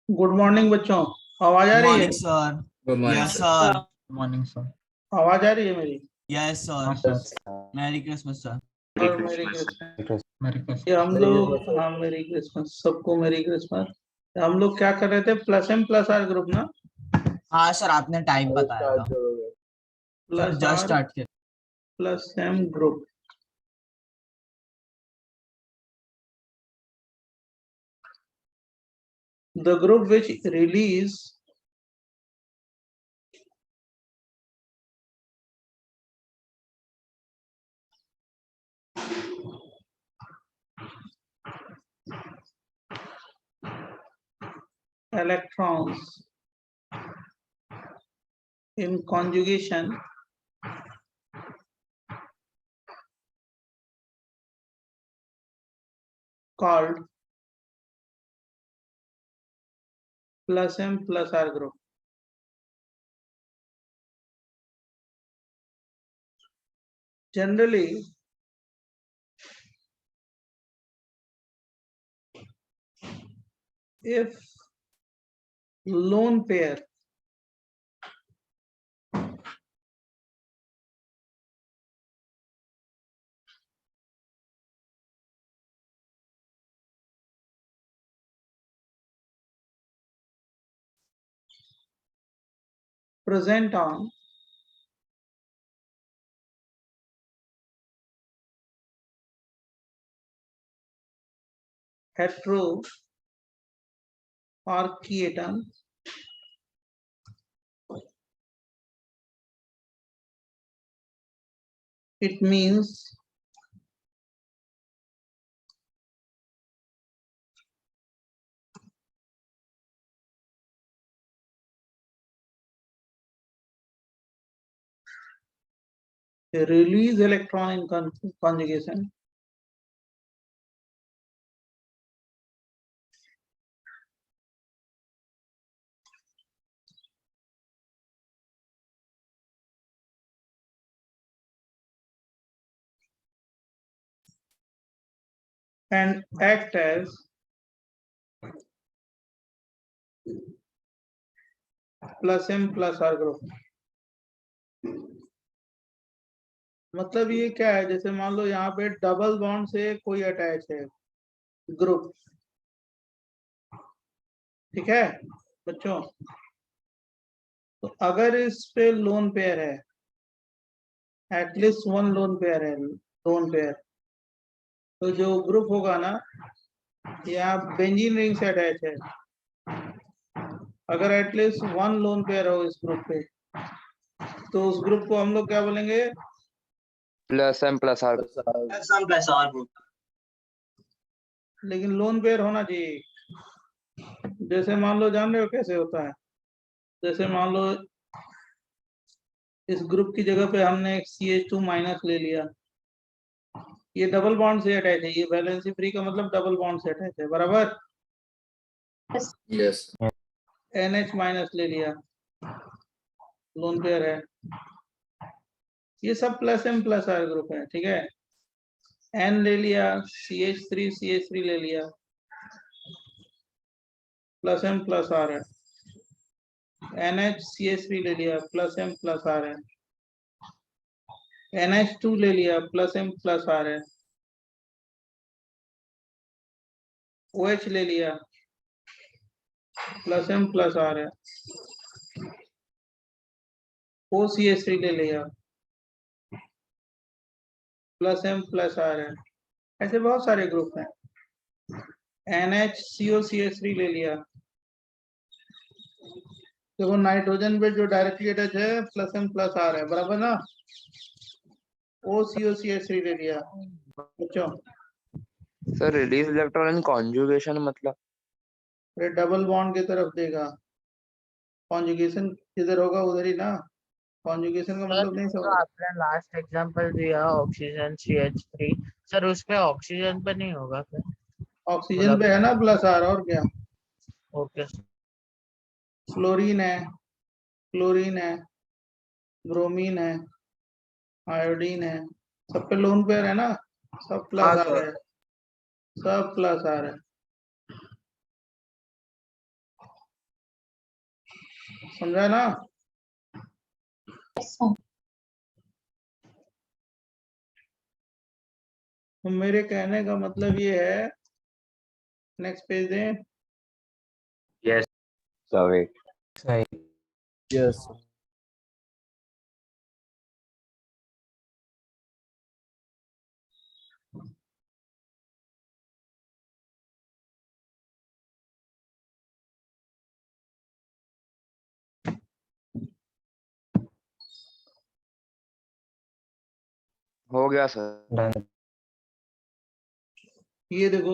Good morning बच्चों। आवाज आ रही है? Morning sir. Good morning yes sir. Morning sir. आवाज आ रही है मेरी? यस हाँ sir. Sir. Merry Christmas sir. और मेरी क्रिसमस। मेरी ये हम क्रिसमस। लोग, हाँ मेरी क्रिसमस, सबको मेरी क्रिसमस। हम लोग क्या कर रहे थे? Plus M plus R group ना? हाँ सर, आपने टाइम बताया था sir. Plus just R start किया। Plus M group. The group which release electrons in conjugation called plus M plus R group. Generally, if lone pair present on hetero or keaton, it means a release electron in conjugation and act as plus M plus R group। मतलब ये क्या है? जैसे मान लो यहाँ पे double bond से कोई अटैच है ग्रुप, ठीक है बच्चों? तो अगर इस पे लोन पेयर है, एटलीस्ट वन लोन पेयर है, लोन पेयर, तो जो ग्रुप होगा ना, यहाँ बेंजीन रिंग से अटैच है। अगर एटलीस्ट वन लोन पेयर हो इस ग्रुप पे, तो उस ग्रुप को हम लोग क्या बोलेंगे? Plus M plus R. Plus R group. लेकिन लोन पेयर होना चाहिए। जैसे मान लो, जान रहे हो कैसे होता है? जैसे मान लो इस ग्रुप की जगह पे हमने एक CH2 माइनस ले लिया, ये डबल बॉन्ड से अटैच है, ये वैलेंसी फ्री का मतलब डबल बॉन्ड से अटैच है, बराबर? यस। NH माइनस ले लिया, लोन पेयर है। ये सब plus M plus R group है, ठीक है? N ले लिया, CH3 ले लिया, प्लस एम प्लस आर है। NH ले लिया, प्लस एम प्लस आर है। NH2 ले लिया, प्लस एम प्लस आर है। OH ले लिया, प्लस एम प्लस आर है। OCH3 ले लिया, प्लस एम प्लस आर है। ऐसे बहुत सारे ग्रुप हैं। NHCOCH3 ले लिया, देखो नाइट्रोजन पे जो डायरेक्टली अटैच है प्लस एम प्लस आर है, बराबर ना? OCOCH3 ले लिया बच्चों। Sir release electron in conjugation मतलब? ये डबल बॉन्ड की तरफ देगा, कॉन्जुगेशन किधर होगा उधर ही ना। कॉन्जुगेशन का मतलब नहीं तो समझ? आपने लास्ट एग्जांपल दिया ऑक्सीजन CH3, सर उसपे ऑक्सीजन पे नहीं होगा फिर? ऑक्सीजन पे है ना प्लस आर, और क्या? ओके। फ्लोरीन है, क्लोरीन है, ब्रोमीन है, आयोडीन है, सब पे लोन पेयर है ना, सब प्लस आ रहा है, सब प्लस आ रहा है। समझा ना? तो मेरे कहने का मतलब ये है, नेक्स्ट पेज दें। Yes. So wait. सही। Yes. हो गया सर। Done. ये देखो,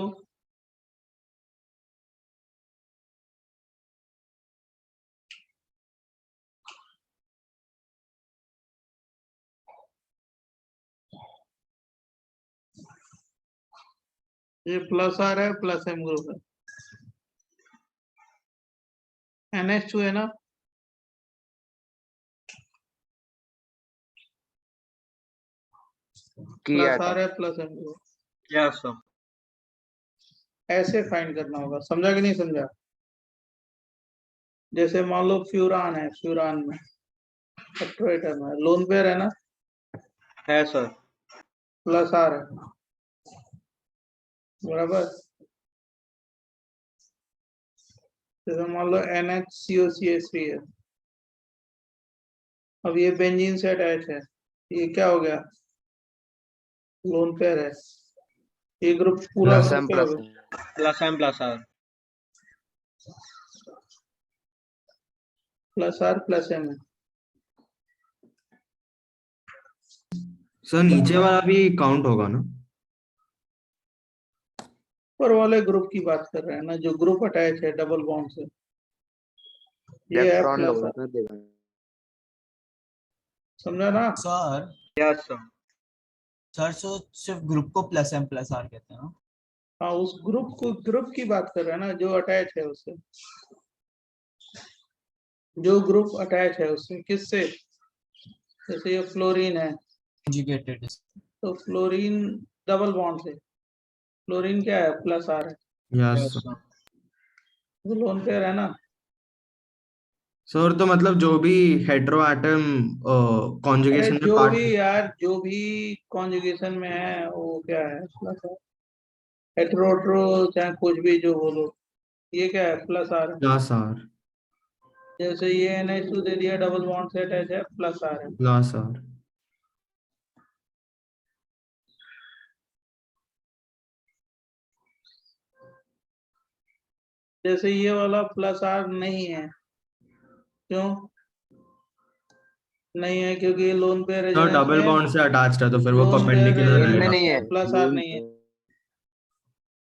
ये प्लस आर है, प्लस एम ग्रुप है, NH2 है ना? किया प्लस था। आर है, plus M group. Yes, sir. ऐसे फाइंड करना होगा, समझा कि नहीं समझा? जैसे मान लो फ्यूरान है, फ्यूरान में एक्ट्रोएटम है, लोन पेयर है ना, है सर। प्लस आर है, बराबर। जैसे मान लो NHCOCH3 है, अब ये बेंजीन से अटैच है, ये क्या हो गया? लोन पेयर है। ये ग्रुप पूरा प्लस ग्रुप एम क्या हो प्लस गया? Plus M plus R. Plus R plus M है। सर नीचे वाला भी काउंट होगा ना? ऊपर वाले ग्रुप की बात कर रहे हैं ना, जो ग्रुप अटैच है डबल बॉन्ड से, ये है इलेक्ट्रॉन प्लस लोन आर, कर देगा। समझा ना? Sir Yes, sir. Sir so सिर्फ ग्रुप को प्लस एम प्लस आर कहते हैं ना? हाँ, उस ग्रुप की बात कर रहे हैं ना, जो अटैच है उससे, जो ग्रुप अटैच है उससे, किससे? जैसे ये फ्लोरीन है, कंजुगेटेड। तो फ्लोरीन डबल बॉन्ड से, फ्लोरीन क्या है? प्लस आर है, यस Yes, sir. वो लोन पेयर है ना। सर। तो मतलब जो भी हेटेरो एटम अरे कॉन्जुगेशन में जो पार्ट। भी यार, जो भी कॉन्जुगेशन में है वो क्या है? Plus are. हेटेरोट्रो चाहे कुछ भी जो बोलो, ये क्या है? प्लस आर है। Plus R. जैसे ये NH2 दे दिया, डबल बॉन्ड से अटैच है, प्लस आर है। Plus R. जैसे ये वाला प्लस आर नहीं है, क्यों नहीं है? क्योंकि ये लोन पे सर रेजोनेंस डबल में, बॉन्ड से अटैच्ड है तो फिर वो लोन पेयर परपेंडिकुलर लोन में रहेगा। नहीं है। प्लस आर लोन नहीं है,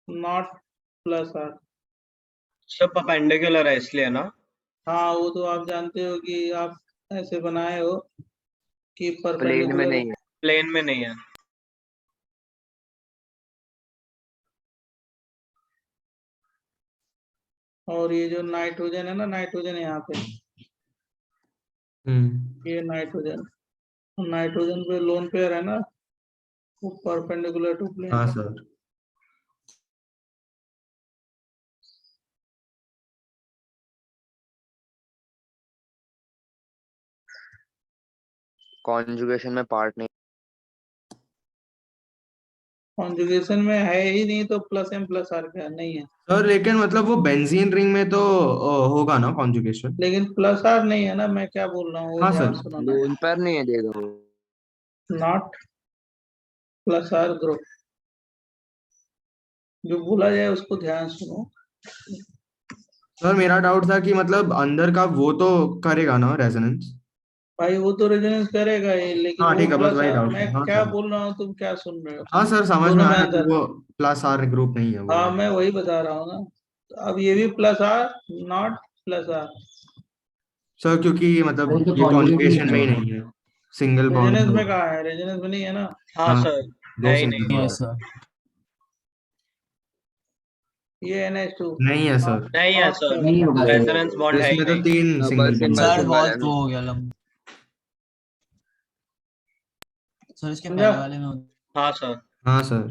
नॉट प्लस आर। सब perpendicular है इसलिए ना। हाँ, वो तो आप जानते हो कि आप ऐसे बनाए हो कि प्लेन में परपेंडिकुलर। नहीं है। प्लेन में नहीं है। और ये जो नाइट्रोजन है ना, नाइट्रोजन यहाँ पे, ये नाइट्रोजन, नाइट्रोजन पे लोन पेयर है ना, वो परपेंडिकुलर टू प्लेन। हाँ सर। कॉन्जुगेशन में पार्ट नहीं। कॉन्जुगेशन में है ही नहीं, तो प्लस एम प्लस आर क्या नहीं है? सर लेकिन मतलब वो बेंजीन रिंग में तो होगा ना कॉन्जुगेशन? लेकिन प्लस आर नहीं है ना, मैं क्या बोल रहा हूँ वो हाँ ध्यान सर। सुनो ना। लोन पर नहीं है देगा वो। नॉट प्लस आर ग्रुप, जो बोला जाए उसको ध्यान सुनो। सर मेरा डाउट था कि मतलब अंदर का वो तो करेगा ना रेजोनेंस? भाई वो तो रेजोनेंस करेगा ही, लेकिन हाँ वो ठीक है, बस प्लस वही आर, डाउट मैं था। हाँ क्या सर। बोल रहा हूँ, तुम क्या सुन रहे हो? हाँ सर, समझ में दोनों में आया कि अंतर। वो प्लस आर ग्रुप नहीं है वो। हाँ, मैं वही बता रहा हूँ ना। तो अब ये भी plus R, not plus R. Sir क्योंकि मतलब वो तो ये conjugate कॉन्जुगेशन में ही है। नहीं है, सिंगल बॉन्ड रेजोनेंस तो। में कहा है? रेजोनेंस में नहीं है ना। हाँ हाँ सर। दो है ही सिंगल नहीं। Yes bond. सर। ये NH2 नहीं है सर। नहीं है सर। नहीं होगा सर। रेजोनेंस बॉन्ड है ही इसमें तो नहीं। 3 डबल सिंगल बॉन्ड सिंबल है। सर सिंबल है बहुत ना। वो हो गया लंबा। सर इसके समझा? पहले वाले में हाँ सर। हाँ sir.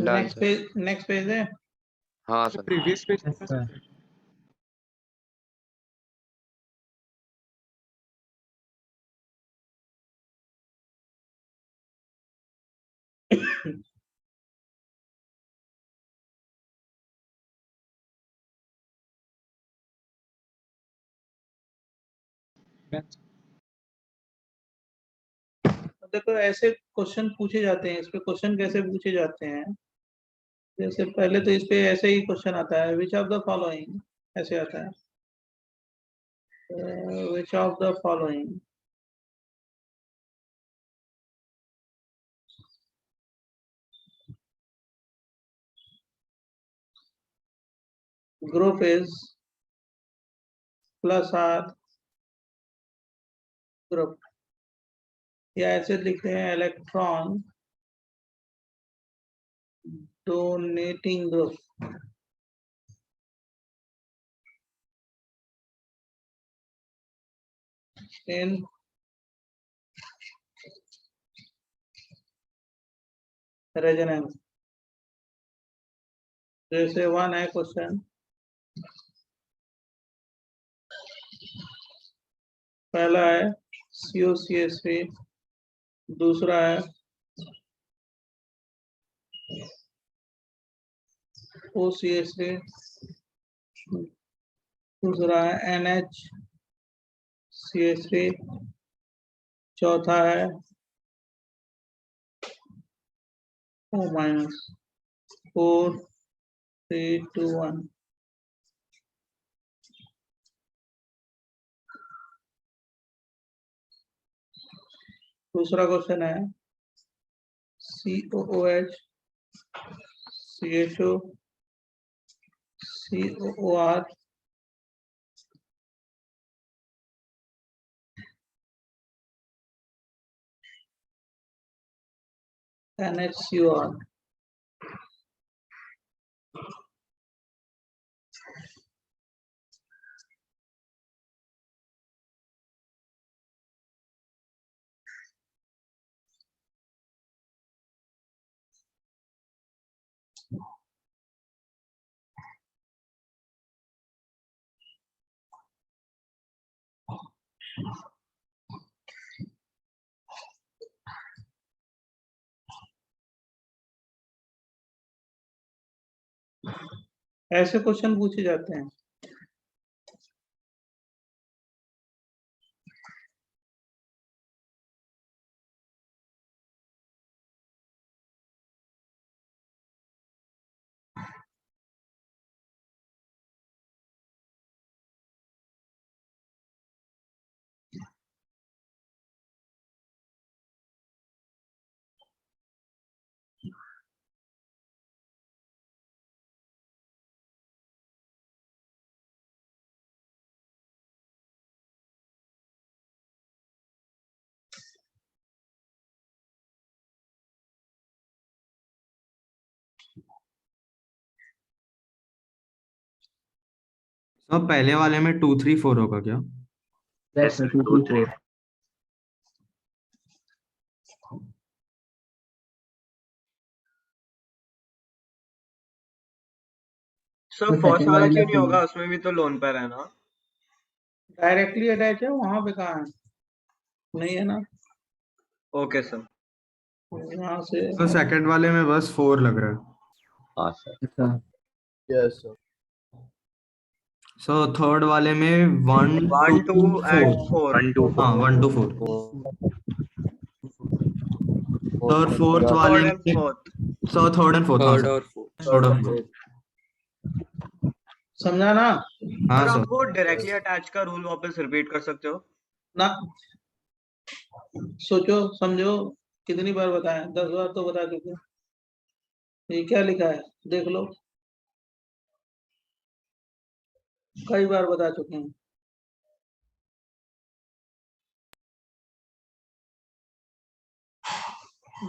Done sir. Next page है। हाँ sir. Previous page Yes, sir. देखो ऐसे क्वेश्चन पूछे जाते हैं, इस पे क्वेश्चन कैसे पूछे जाते हैं। जैसे पहले तो इस पे ऐसे ही क्वेश्चन आता है, विच ऑफ द फॉलोइंग, ऐसे आता है, which of the following group is plus R group, या ऐसे लिखते हैं electron donating group. In resonance, जैसे वन है क्वेश्चन, पहला है CuCS3, दूसरा है OCS3, दूसरा है NHCS3, चौथा है O माइनस, 4 3 2 1। दूसरा क्वेश्चन है COOH, CHO, COOR, NHCOR। ऐसे क्वेश्चन पूछे जाते हैं। तो पहले वाले में 2 3 4 होगा क्या? Yes, sir. 2 2 3. सर तो फर्स्ट second वाला वाले क्यों में नहीं होगा, उसमें भी तो लोन पर है ना। डायरेक्टली अटैच है, वहां पे कहाँ है? नहीं है ना, ओके सर। यहाँ से तो सेकंड वाले में बस 4 लग रहा है। अच्छा. Yes sir. सो थर्ड वाले में 1 1 2 2 and 4। 4। 1 2 हाँ 1 2 4। और फोर्थ वाले थर्ड एंड में fourth. So third and fourth, हाँ थर्ड सर, और फोर्थ। थर्ड और फोर्थ, समझा ना? हाँ सर सर। आप वो डायरेक्टली अटैच का रूल वापस रिपीट कर सकते हो? ना सोचो समझो, कितनी बार बताया, 10 बार तो बता चुके हैं। ये क्या लिखा है देख लो, कई बार बता चुके हैं।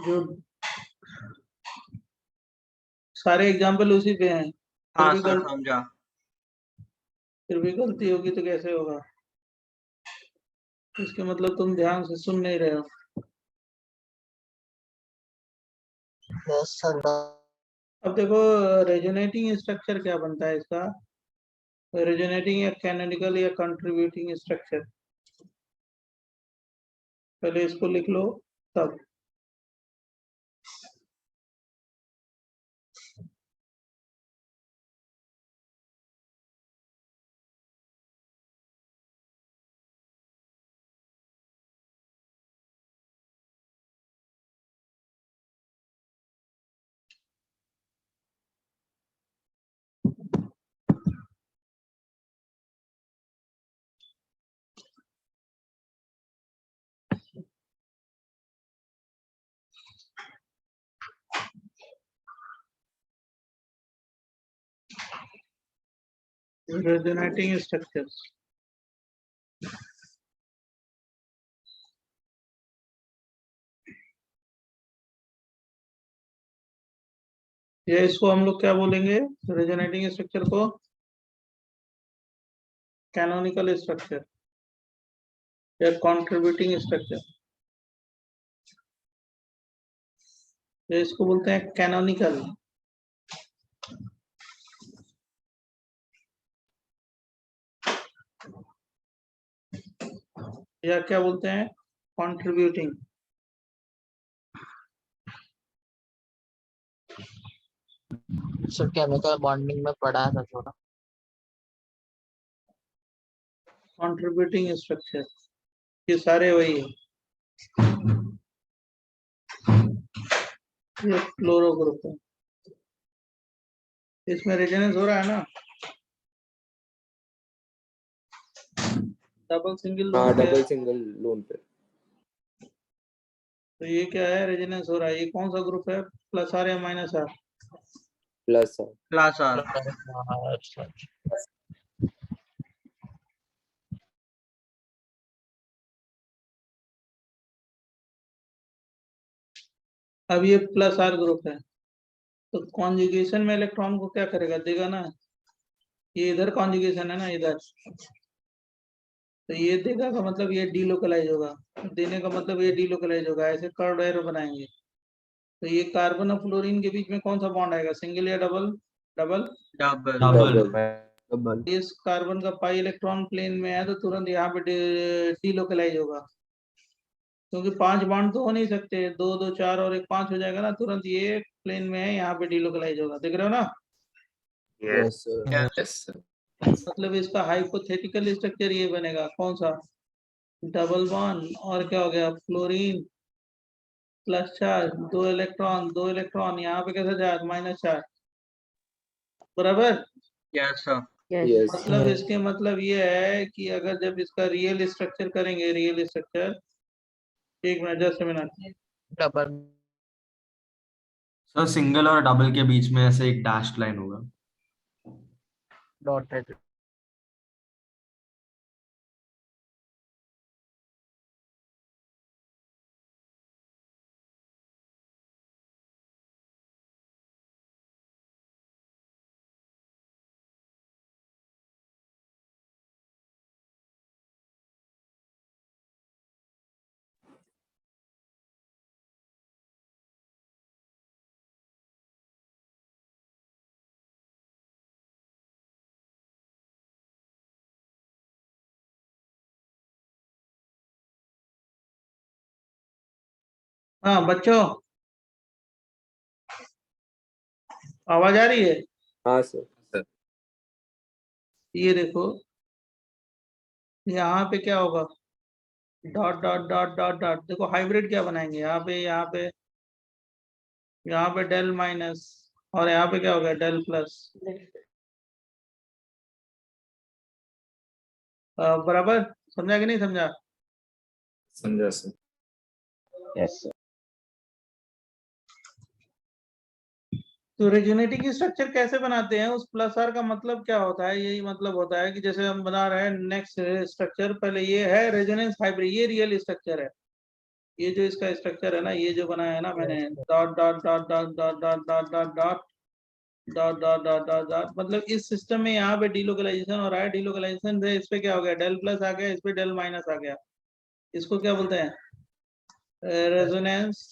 जो सारे एग्जाम्पल उसी पे हैं, हाँ सर समझा। फिर भी गलती होगी तो कैसे होगा? इसके मतलब तुम ध्यान से सुन नहीं रहे हो। Yes, sir. अब देखो रेजोनेटिंग स्ट्रक्चर क्या बनता है इसका, रेजोनेटिंग या कैनोनिकल या कंट्रीब्यूटिंग स्ट्रक्चर, पहले इसको लिख लो तब। रेजोनेटिंग स्ट्रक्चर्स, या इसको हम लोग क्या बोलेंगे, रेजोनेटिंग स्ट्रक्चर को कैनोनिकल स्ट्रक्चर या कंट्रीब्यूटिंग स्ट्रक्चर, या इसको बोलते हैं कैनोनिकल, या क्या बोलते हैं कंट्रीब्यूटिंग। सर केमिकल बॉन्डिंग में पढ़ा था थोड़ा। कंट्रीब्यूटिंग स्ट्रक्चर ये सारे वही है, ये फ्लोरो ग्रुप है, इसमें रेजोनेंस हो रहा है ना, डबल सिंगल हाँ lone pair, double single loan पे। तो ये क्या है, रेजोनेंस हो रहा है, ये कौन सा ग्रुप है, प्लस आर या minus R, plus class R. अब ये प्लस आर ग्रुप है, तो कॉन्जुगेशन में इलेक्ट्रॉन को क्या करेगा, देगा ना, ये इधर कॉन्जुगेशन है ना इधर, तो ये देगा का मतलब ये डीलोकलाइज होगा, देने का मतलब ये डीलोकलाइज होगा, ऐसे कर्व एरो बनाएंगे। तो ये कार्बन और फ्लोरीन के बीच में कौन सा बॉन्ड आएगा, सिंगल या डबल, डबल। डबल। डबल। इस कार्बन का पाई इलेक्ट्रॉन प्लेन में है तो तुरंत यहाँ पे डीलोकलाइज होगा, क्योंकि 5 बॉन्ड तो हो नहीं सकते, 2 2 4 और एक 5 हो जाएगा ना, तुरंत ये प्लेन में है, यहाँ पे डीलोकलाइज होगा, देख रहे हो ना। Yes sir. मतलब इसका हाइपोथेटिकल स्ट्रक्चर ये बनेगा, कौन सा, डबल बॉन्ड, और क्या हो गया, फ्लोरीन प्लस चार्ज, 2 इलेक्ट्रॉन, यहाँ पे कैसा चार्ज, माइनस चार्ज, बराबर। Yes sir. यस मतलब इसके मतलब ये है कि अगर जब इसका रियल स्ट्रक्चर करेंगे, रियल स्ट्रक्चर, एक minute, 10 minute, double sir single और डबल के बीच में ऐसे एक डैश लाइन होगा। डॉटेड। हाँ बच्चों, आवाज आ रही है, हाँ सर। ये देखो, यहाँ पे क्या होगा, dot dot dot dot dot, देखो हाइब्रिड क्या बनाएंगे, यहाँ पे यहाँ पे डेल माइनस, और यहाँ पे क्या होगा, डेल प्लस, बराबर, समझा कि नहीं समझा। समझा सर। Yes sir. तो रेजोनेटिंग स्ट्रक्चर कैसे बनाते हैं, उस प्लस आर का मतलब क्या होता है, यही मतलब होता है कि जैसे हम बना रहे हैं नेक्स्ट स्ट्रक्चर, पहले ये है रेजोनेंस हाइब्रिड, ये रियल स्ट्रक्चर है, ये जो इसका स्ट्रक्चर है ना, ये जो बनाया है ना मैंने, dot dot dot dot dot dot dot dot dot dot dot dot dot dot, मतलब इस सिस्टम में यहाँ पे डीलोकलाइजेशन हो रहा है, डीलोकलाइजेशन से इस पे क्या हो गया, डेल प्लस आ गया, इस पे डेल माइनस आ गया, इसको क्या बोलते हैं, रेजोनेंस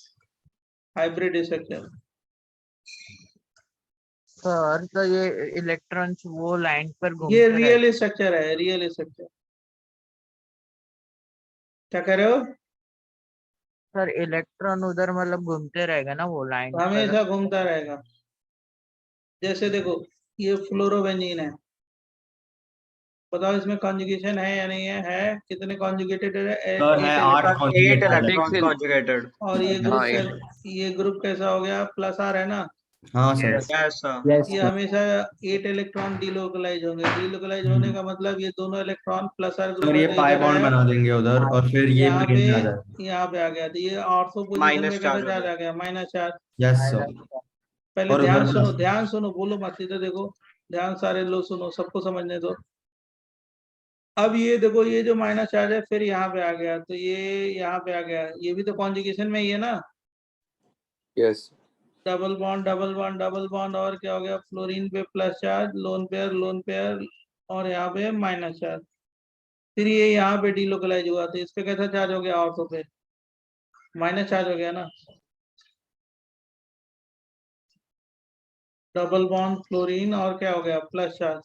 हाइब्रिड स्ट्रक्चर। सर तो ये इलेक्ट्रॉन्स वो लाइन पर ये घूमते रहते रियल स्ट्रक्चर है, रियल स्ट्रक्चर। क्या कह रहे हो? सर इलेक्ट्रॉन उधर मतलब घूमते रहेगा ना वो लाइन पर। हमेशा घूमता रहेगा। जैसे देखो, ये फ्लोरोबेंजीन है, बताओ इसमें कॉन्जुगेशन है या नहीं है? है कितने कॉन्जुगेटेड है? सर है 8 8 conjugate है। Electron conjugated. और ये ग्रुप हाँ, ये ग्रुप कैसा हो गया? प्लस आर है ना? हाँ सर। Yes sir. ये हमेशा 8 इलेक्ट्रॉन डीलोकलाइज होंगे। डीलोकलाइज होने का मतलब ये दोनों electron plus R group sir ये में पाई इधर बॉन्ड आया, बना देंगे उधर और फिर ये यहाँ प्लेन पे में आ जाएगा। यहाँ पे आ गया, तो ये ऑर्थो पोजीशन माइनस में कैसा चार्ज हो चार्ज गया। आ गया? Minus charge. Yes sir. पहले और ध्यान उधर सुनो, प्लस। ध्यान सुनो, बोलो मत, इधर देखो, ध्यान सारे लोग सुनो, सबको समझने दो। अब ये देखो, ये जो माइनस चार्ज है फिर यहाँ पे आ गया, तो ये यहाँ पे आ गया, ये भी तो कॉन्जुगेशन में ही है ना? Yes. Double bond, double bond, double bond, और क्या हो गया? फ्लोरीन पे plus charge, lone pair, lone pair, और यहाँ पे माइनस चार्ज। फिर ये यहाँ पे डीलोकलाइज हुआ, तो इस पे कैसा चार्ज हो गया? ऑर्थो पे माइनस चार्ज हो गया ना? डबल बॉन्ड फ्लोरीन, और क्या हो गया? Plus charge.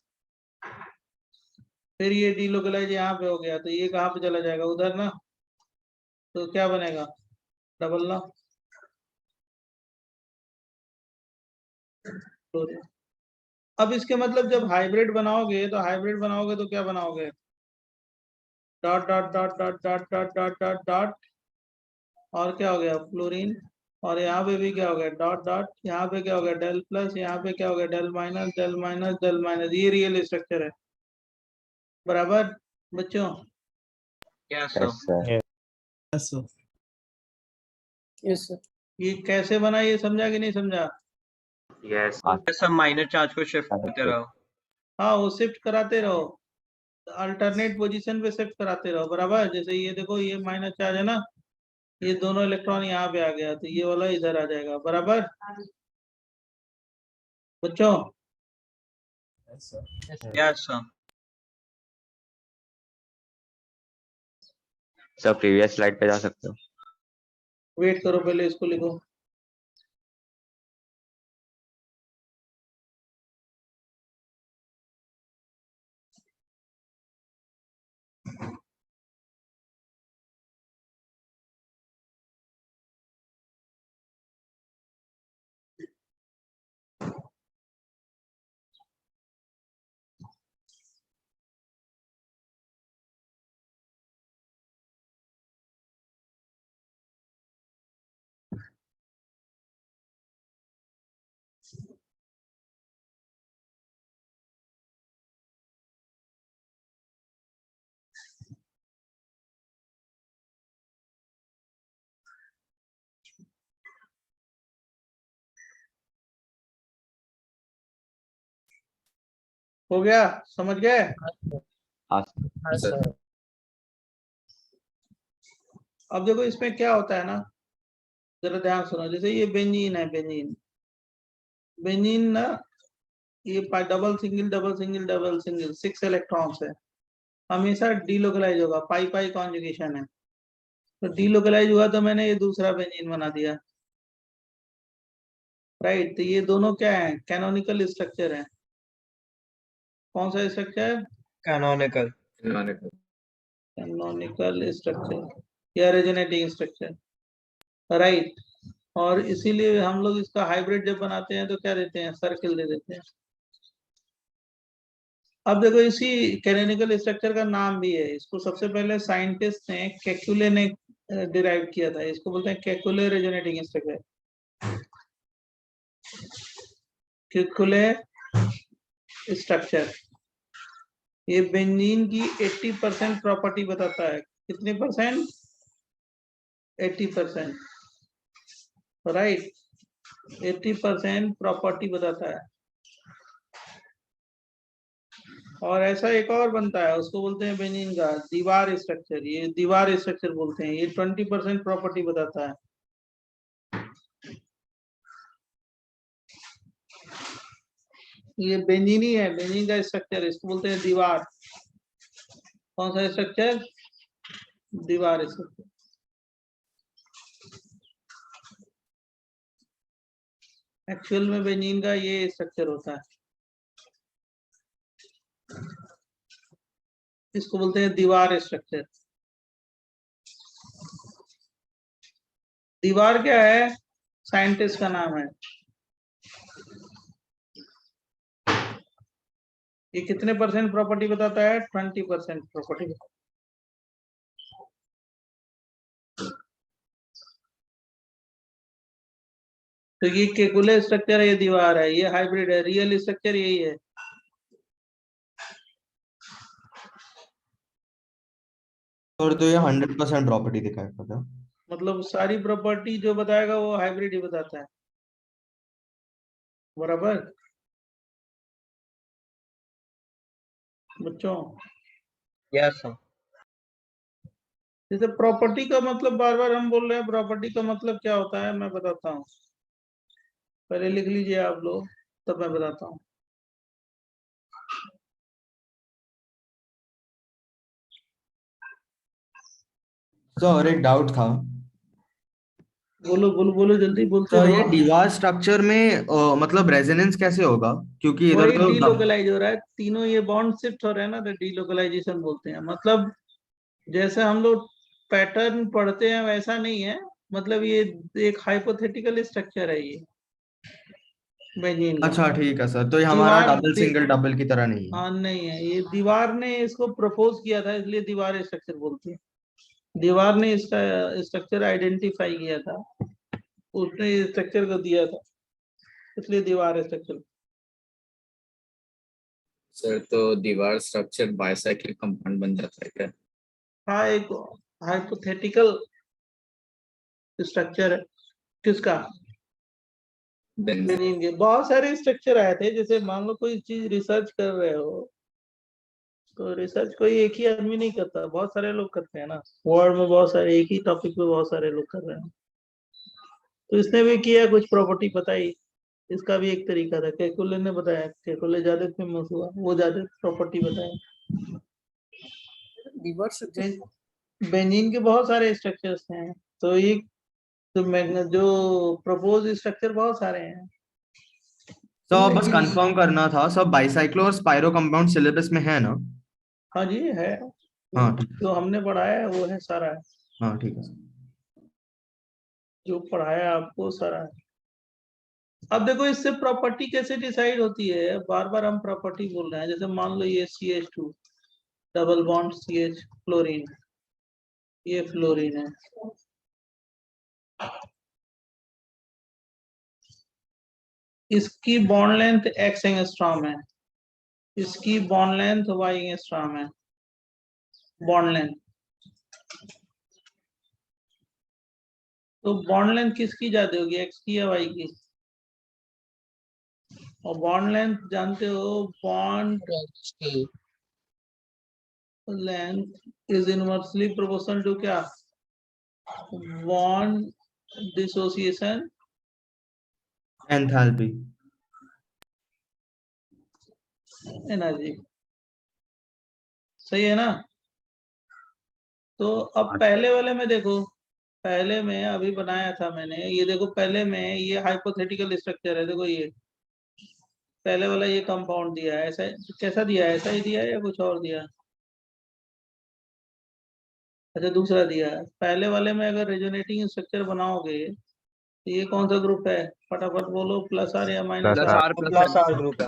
फिर ये डीलोकलाइज यहाँ पे हो गया, तो ये कहाँ पे चला जाएगा? उधर ना? तो क्या बनेगा? डबल ना फ्लोरीन। अब इसके मतलब जब हाइब्रिड बनाओगे, तो हाइब्रिड बनाओगे तो क्या बनाओगे? Dot dot dot dot dot dot dot dot dot, और क्या हो गया? फ्लोरीन। और यहाँ पे भी क्या हो गया? Dot dot. यहाँ पे क्या हो गया? Del plus. यहाँ पे क्या हो गया? Del minus, del minus, del minus. ये रियल स्ट्रक्चर है, बराबर बच्चों? Yes yes sir. सर। ये कैसे बना, ये समझा कि नहीं समझा? यस सर, माइनस चार्ज को शिफ्ट करते रहो। हाँ, वो शिफ्ट कराते रहो, अल्टरनेट पोजीशन पे शिफ्ट कराते रहो, बराबर? जैसे ये देखो, ये माइनस चार्ज है ना, ये दोनों इलेक्ट्रॉन यहाँ पे आ गया, तो ये वाला इधर आ जाएगा, बराबर बच्चों? Yes sir. Sir previous slide पे जा सकते हो? वेट करो, पहले इसको लिखो। हो गया? समझ गए? हाँ हाँ सर। सर। अब देखो इसमें क्या होता है ना, जरा ध्यान सुनो। जैसे ये बेंजीन है, बेंजीन, बेंजीन ना, ये double single double single double single 6 electrons है, हमेशा डीलोकलाइज होगा, पाई पाई कॉन्जुगेशन है। तो डीलोकलाइज हुआ तो मैंने ये दूसरा बेंजीन बना दिया, राइट? तो ये दोनों क्या है? कैनोनिकल स्ट्रक्चर है। कौन सा स्ट्रक्चर? कैनोनिकल। कैनोनिकल स्ट्रक्चर या रेजोनेटिंग स्ट्रक्चर, राइट? और इसीलिए हम लोग इसका हाइब्रिड जब बनाते हैं तो क्या देते हैं? सर्किल दे देते हैं। अब देखो, इसी कैनोनिकल स्ट्रक्चर का नाम भी है, इसको सबसे पहले साइंटिस्ट ने, केकुले ने डिराइव किया था। इसको बोलते हैं Kekule resonating structure, Kekule structure. ये बेंजीन की 80% प्रॉपर्टी बताता है। कितनी परसेंट? 80%, राइट? 80% प्रॉपर्टी बताता है। और ऐसा एक और बनता है, उसको बोलते हैं बेंजीन का दीवार स्ट्रक्चर। ये दीवार स्ट्रक्चर बोलते हैं, ये 20% प्रॉपर्टी बताता है। ये बेंजीन ही है, बेंजीन का स्ट्रक्चर, इसको बोलते हैं दीवार। कौन सा स्ट्रक्चर? दीवार स्ट्रक्चर। एक्चुअल में बेंजीन का ये स्ट्रक्चर होता है, इसको बोलते हैं दीवार स्ट्रक्चर। दीवार क्या है, साइंटिस्ट का नाम है। ये कितने परसेंट प्रॉपर्टी बताता है, 20% प्रॉपर्टी। तो ये केकुले स्ट्रक्चर है, ये दीवार है, ये हाइब्रिड है, रियल स्ट्रक्चर यही है। और तो ये 100% प्रॉपर्टी दिखाएगा क्या? मतलब सारी प्रॉपर्टी जो बताएगा वो हाइब्रिड ही बताता है, बराबर बच्चों। Yes, sir. जैसे प्रॉपर्टी का मतलब बार बार हम बोल रहे हैं, प्रॉपर्टी का मतलब क्या होता है मैं बताता हूँ, पहले लिख लीजिए आप लोग, तब मैं बताता हूँ। तो और एक डाउट था, बोलो बोलो बोलो, जल्दी बोलते तो ये रहो। दीवार स्ट्रक्चर में मतलब रेजोनेंस कैसे होगा? क्योंकि इधर वही तो डीलोकलाइज हो रहा है, तीनों ये बॉन्ड शिफ्ट हो रहे हैं ना, तो डीलोकलाइजेशन बोलते हैं। मतलब जैसे हम लोग पैटर्न पढ़ते हैं वैसा नहीं है, मतलब ये एक हाइपोथेटिकल स्ट्रक्चर है ये बेंजीन का। अच्छा ठीक है सर, तो ये हमारा दीवार डबल सिंगल डबल की तरह नहीं है। हाँ नहीं है, ये दीवार ने इसको प्रपोज किया था, इसलिए दीवार स्ट्रक्चर बोलते हैं। दीवार ने इसका स्ट्रक्चर आइडेंटिफाई किया था, उसने स्ट्रक्चर को दिया था, इसलिए दीवार स्ट्रक्चर। सर तो दीवार स्ट्रक्चर बाइसाइक्लिक कंपाउंड बन जाता है क्या? हाँ, एक हाइपोथेटिकल स्ट्रक्चर है। किसका, बेंजीन। बेंजीन के बहुत सारे स्ट्रक्चर आए थे। जैसे मान लो कोई चीज रिसर्च कर रहे हो, तो रिसर्च कोई एक ही आदमी नहीं करता, बहुत सारे लोग करते हैं ना, वर्ल्ड में बहुत सारे एक ही टॉपिक पे बहुत सारे लोग कर रहे हैं। तो इसने भी किया, कुछ प्रॉपर्टी बताई, इसका भी एक तरीका था। केकुले ने बताया, केकुले ज्यादा फेमस हुआ, वो ज्यादा प्रॉपर्टी बताया। दीवार स्ट्रक्चर बेंजीन के बहुत सारे स्ट्रक्चर्स हैं, तो ये जो प्रपोज स्ट्रक्चर बहुत सारे हैं। तो बस कंफर्म करना था, सब बाइसाइक्लो और स्पाइरो कंपाउंड सिलेबस में है ना? हाँ जी है, हाँ ठीक जो हमने पढ़ाया है वो है सारा है, हाँ ठीक है सर। जो पढ़ाया आपको सारा है। अब देखो इससे प्रॉपर्टी कैसे डिसाइड होती है, बार बार हम प्रॉपर्टी बोल रहे हैं। जैसे मान लो ये CH2 double bond CH fluorine, ये फ्लोरीन है, इसकी बॉन्ड लेंथ x एंगस्ट्रॉम है, इसकी बॉन्ड लेंथ y एंगस्ट्रॉम है। बॉन्ड लेंथ, तो बॉन्ड लेंथ किसकी ज्यादा होगी, x की या y की? और बॉन्ड लेंथ जानते हो, बॉन्ड की length is inversely proportional to क्या, बॉन्ड डिसोसिएशन एंथैल्पी। एनर्जी, सही है ना? तो अब पहले वाले में देखो, पहले में अभी बनाया था मैंने, ये देखो पहले में ये हाइपोथेटिकल स्ट्रक्चर है, देखो ये पहले वाला ये कंपाउंड दिया है, ऐसा कैसा दिया है, ऐसा ही दिया है या कुछ और दिया है? अच्छा दूसरा दिया है। पहले वाले में अगर रेजोनेटिंग स्ट्रक्चर बनाओगे तो ये कौन सा ग्रुप है, फटाफट बोलो, प्लस आर या minus plus R? R Plus R group है।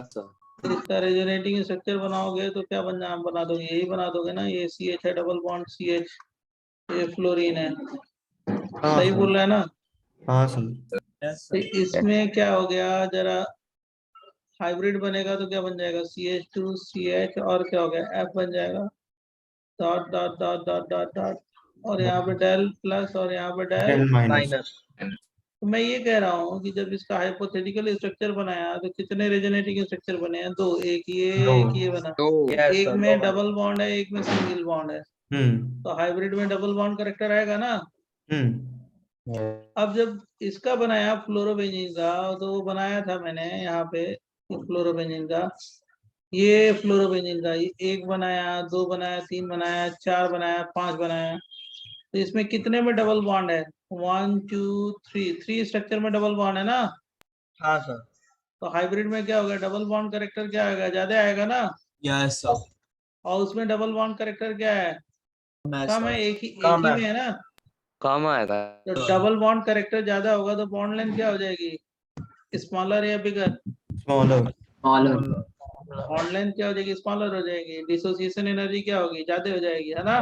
इसका रेजोनेटिंग स्ट्रक्चर बनाओगे तो क्या बना दोगे, यही बना दोगे ना, ये CH है डबल बॉन्ड CH, ये फ्लोरीन है, हाँ सही सर। बोल रहा है ना? हाँ सर। तो इसमें क्या हो गया, जरा हाइब्रिड बनेगा तो क्या बन जाएगा, CH2 CH और क्या हो गया, F बन जाएगा, dot dot dot dot dot dot, और यहाँ पे डेल प्लस और यहाँ पे डेल। Del minus. Minus. तो मैं ये कह रहा हूँ कि जब इसका हाइपोथेटिकल स्ट्रक्चर बनाया तो कितने रेजोनेटिंग स्ट्रक्चर बने हैं, दो, एक ये बना, तो Yes, एक sir. में डबल बॉन्ड है, एक में सिंगल बॉन्ड है, हम्म तो हाइब्रिड में डबल बॉन्ड करेक्टर आएगा ना। हम्म अब जब इसका बनाया फ्लोरोबेंजीन का, तो वो बनाया था मैंने यहाँ पे फ्लोरोबेंजीन का, ये फ्लोरोबेंजीन का ये एक बनाया, दो बनाया, तीन बनाया, चार बनाया, पांच बनाया, तो इसमें कितने में डबल बॉन्ड है, 1 2 3, 3 स्ट्रक्चर में डबल बॉन्ड है ना। हाँ सर। तो हाइब्रिड में क्या होगा, डबल बॉन्ड करेक्टर क्या आएगा, ज्यादा आएगा ना, यस सर। और उसमें डबल बॉन्ड करेक्टर क्या है, कम है, एक कम ही है। में है ना। कम आएगा। तो डबल बॉन्ड करेक्टर ज्यादा होगा तो बॉन्ड लेंथ क्या हो जाएगी, स्मॉलर या बिगर, स्मॉलर। बॉन्ड लेंथ क्या हो जाएगी, स्मॉलर हो जाएगी, डिसोसिएशन एनर्जी क्या होगी, ज्यादा हो जाएगी, है ना।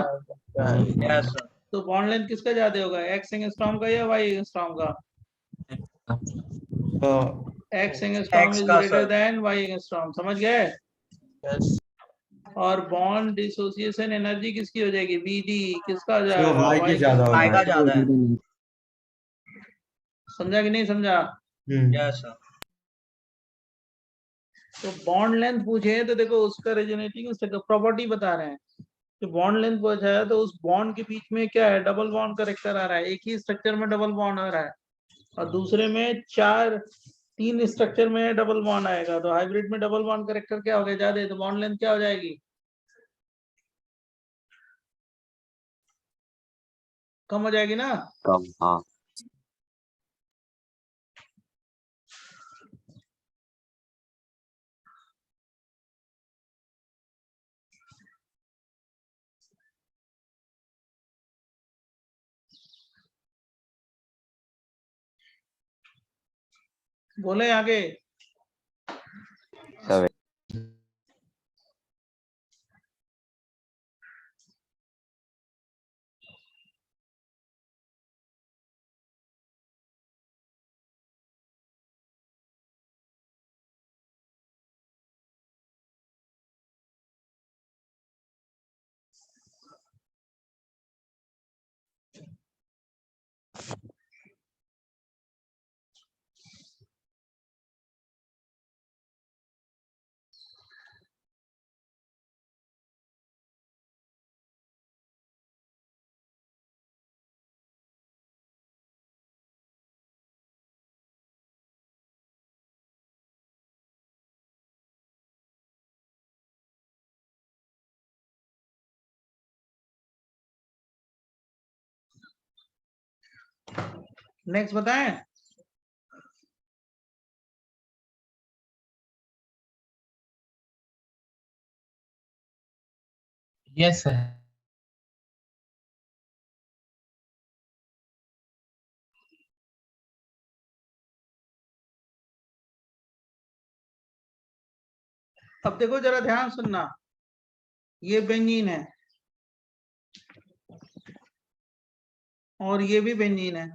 Yes sir. तो बॉन्ड लेंथ किसका ज्यादा होगा, एक्स एंगस्ट्रॉम का या वाई एंगस्ट्रॉम का, एक्स एंगस्ट्रॉम X इज का greater sir. Then Y angstrom, समझ गए। यस और बॉन्ड डिसोसिएशन एनर्जी किसकी हो जाएगी, बीडी, किसका हो तो जाएगा, वाई की वाई ज्यादा की। होगा। आएगा ज्यादा है। समझा कि नहीं समझा। Yes sir. तो बॉन्ड लेंथ पूछे तो देखो उसका रेजोनेटिंग प्रॉपर्टी बता रहे हैं। तो बॉन्ड लेंथ पूछा है तो उस बॉन्ड के बीच में क्या है, डबल बॉन्ड करेक्टर आ रहा है, एक ही स्ट्रक्चर में डबल बॉन्ड आ रहा है, और दूसरे में तीन स्ट्रक्चर में डबल बॉन्ड आएगा। तो हाइब्रिड में डबल बॉन्ड करेक्टर क्या हो गया, ज्यादा, तो बॉन्ड लेंथ क्या हो जाएगी, कम हो जाएगी ना। कम, हाँ। बोले आगे। सब नेक्स्ट बताएं। Yes sir. अब देखो जरा ध्यान सुनना, ये बेंजीन है और ये भी बेंजीन है।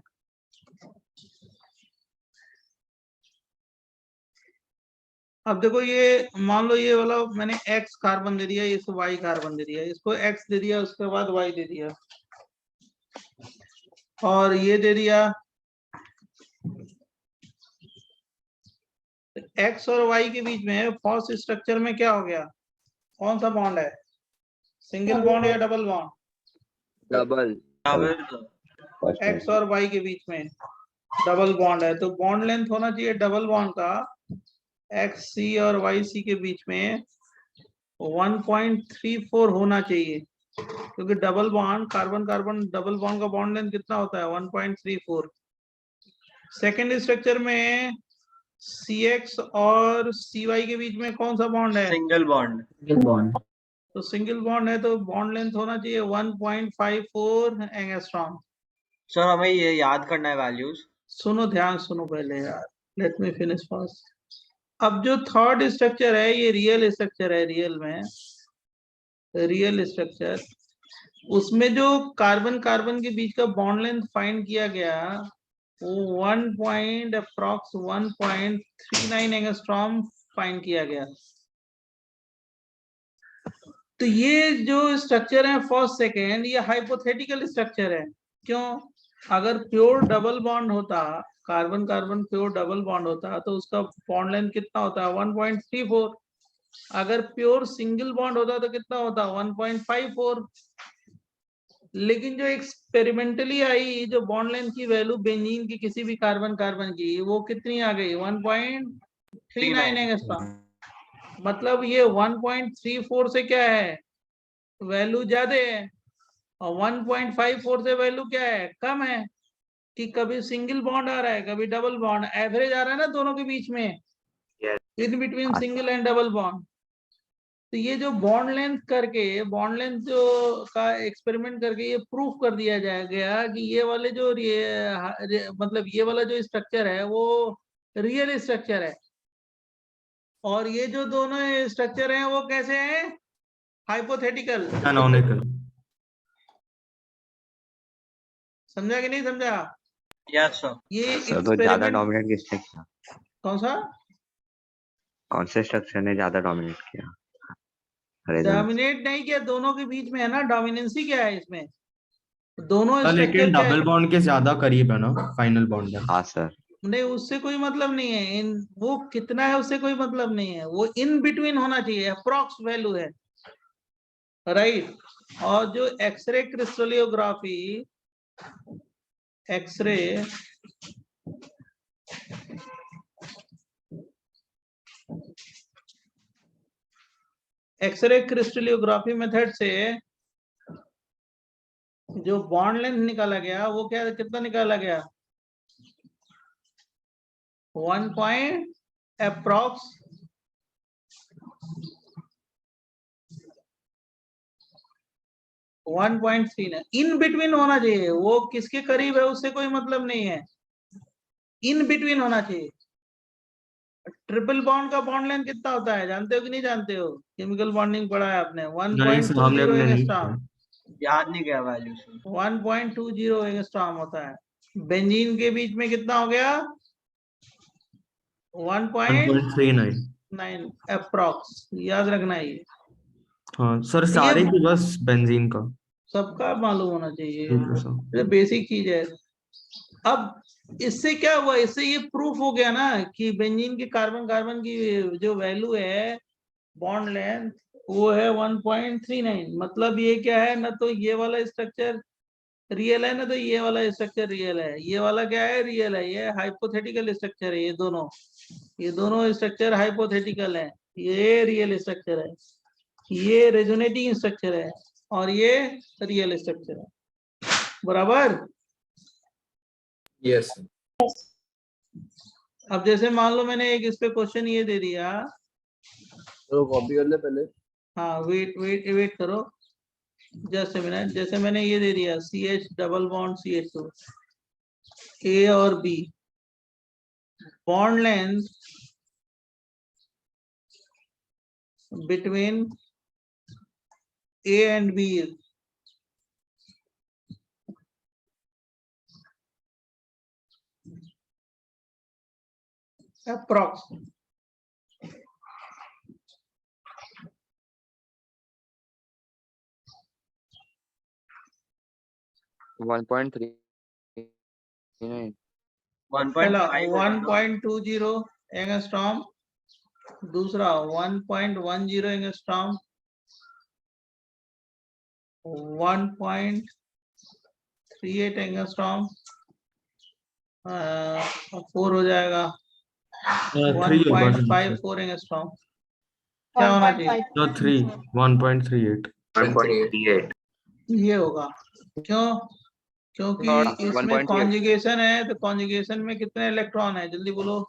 अब देखो ये मान लो ये वाला मैंने एक्स कार्बन दे दिया, इसको वाई कार्बन दे दिया, इसको एक्स दे दिया, उसके बाद वाई दे दिया, और ये दे दिया। एक्स और वाई के बीच में फर्स्ट स्ट्रक्चर में क्या हो गया, कौन सा बॉन्ड है, सिंगल बॉन्ड या डबल बॉन्ड, डबल। एक्स और वाई के बीच में डबल बॉन्ड है। तो बॉन्ड लेंथ होना चाहिए डबल बॉन्ड का एक्स सी और वाई सी के बीच में 1.34 होना चाहिए, क्योंकि double bond carbon carbon double bond का बॉन्ड लेंथ कितना होता है, 1.34। सेकेंड स्ट्रक्चर में CX और CY के बीच में कौन सा बॉन्ड है, सिंगल बॉन्ड। तो सिंगल बॉन्ड है, तो बॉन्ड लेंथ होना चाहिए 1.54 एंगस्ट्रॉम। सर हमें ये याद करना है वैल्यूज। सुनो ध्यान सुनो पहले यार, लेट मी फिनिश फर्स्ट। अब जो थर्ड स्ट्रक्चर है ये रियल स्ट्रक्चर है, रियल में रियल स्ट्रक्चर, उसमें जो कार्बन कार्बन के बीच का बॉन्ड लेंथ फाइंड किया गया वो 1.39 एंगस्ट्रॉम फाइंड किया गया। तो ये जो स्ट्रक्चर है फर्स्ट सेकेंड, ये हाइपोथेटिकल स्ट्रक्चर है। क्यों, अगर प्योर डबल बॉन्ड होता, carbon carbon pure double bond होता तो उसका बॉन्ड लेंथ कितना होता, 1.34। अगर प्योर सिंगल बॉन्ड होता तो कितना होता, 1.54। लेकिन जो एक्सपेरिमेंटली आई जो बॉन्ड लेंथ की वैल्यू बेंजीन की किसी भी कार्बन कार्बन की, वो कितनी आ गई, 1.39 एंगस्ट्रॉम। मतलब ये 1.34 से क्या है, वैल्यू ज्यादा है, और 1.54 से वैल्यू क्या है, कम है। कि कभी सिंगल बॉन्ड आ रहा है, कभी डबल बॉन्ड, एवरेज आ रहा है ना दोनों के बीच में, in between single and double bond. तो ये जो बॉन्ड लेंथ करके, बॉन्ड लेंथ जो का एक्सपेरिमेंट करके ये प्रूफ कर दिया गया कि ये वाले जो मतलब ये वाला जो स्ट्रक्चर है वो रियल स्ट्रक्चर है, और ये जो दोनों स्ट्रक्चर हैं वो कैसे हैं, हाइपोथेटिकल। कैनोनिकल। समझा कि नहीं समझा? Yes, sir. ये सर तो ज्यादा एक्सपेरिमेंट डोमिनेट किसने किया? कौन सा कौन से स्ट्रक्चर ने ज्यादा डोमिनेट किया? रेजोनेंस। डोमिनेट नहीं किया, दोनों के बीच में है ना, डोमिनेंसी क्या है इसमें, दोनों लेकिन स्ट्रक्चर क्या डबल है? बॉन्ड के ज्यादा करीब है ना फाइनल बॉन्ड में। हाँ सर। नहीं, उससे कोई मतलब नहीं है, इन वो कितना है उससे कोई मतलब नहीं है, वो इन बिटवीन होना चाहिए, अप्रॉक्स वैल्यू है, राइट। और जो एक्सरे क्रिस्टलियोग्राफी, एक्सरे एक्सरे क्रिस्टलियोग्राफी मेथड से जो बॉन्ड लेंथ निकाला गया वो क्या, कितना निकाला गया, 1 पॉइंट अप्रॉक्स 1.3 इन बिटवीन होना चाहिए, वो किसके करीब है उससे कोई मतलब नहीं है, इन बिटवीन होना चाहिए। ट्रिपल बॉन्ड का बॉन्ड लेंथ कितना होता है जानते हो कि नहीं जानते हो? केमिकल बॉन्डिंग पढ़ा है आपने, नहीं सर, हमने 1.20 अपने नहीं एंगस्ट्रॉम, याद नहीं गया वैल्यू से। 1.20 एंगस्ट्रॉम होता है। बेंजीन के बीच में कितना हो गया, 1.9 1.39। अप्रॉक्स, याद रखना ये हाँ सर, सारे की बस बेंजीन का। सबका मालूम होना चाहिए, ठीक है सर। ये बेसिक चीज है। अब इससे क्या हुआ, इससे ये प्रूफ हो गया ना कि बेंजीन के कार्बन कार्बन की जो वैल्यू है बॉन्ड लेंथ वो है 1.39। मतलब ये क्या है, ना तो ये वाला स्ट्रक्चर रियल है ना तो ये वाला स्ट्रक्चर रियल है, ये वाला क्या है, रियल है, ये हाइपोथेटिकल स्ट्रक्चर है, ये दोनों स्ट्रक्चर हाइपोथेटिकल है, ये रियल स्ट्रक्चर है, ये रेजोनेटिंग स्ट्रक्चर है, और ये रियल स्ट्रक्चर है, बराबर। Yes, sir. अब जैसे मान लो मैंने एक इस पे क्वेश्चन ये दे दिया, तो कॉपी कर ले पहले। हाँ वेट वेट वेट करो जस्ट ए मिनट। जैसे मैंने ये दे दिया CH double bond CH2, A और B, bond length between A and B approx 1.39। पहला 1.5 1.20 एंगस्ट्रॉम, दूसरा 1.10 एंगस्ट्रॉम, 1.38 एंगस्ट्रॉम, 4 हो जाएगा 1.54 एंगस्ट्रॉम। क्या होना चाहिए? तो 1.38। 1.38। ये होगा, क्यों? क्योंकि इसमें 1.8। कॉन्जुगेशन है, तो कॉन्जुगेशन में कितने इलेक्ट्रॉन है, जल्दी बोलो।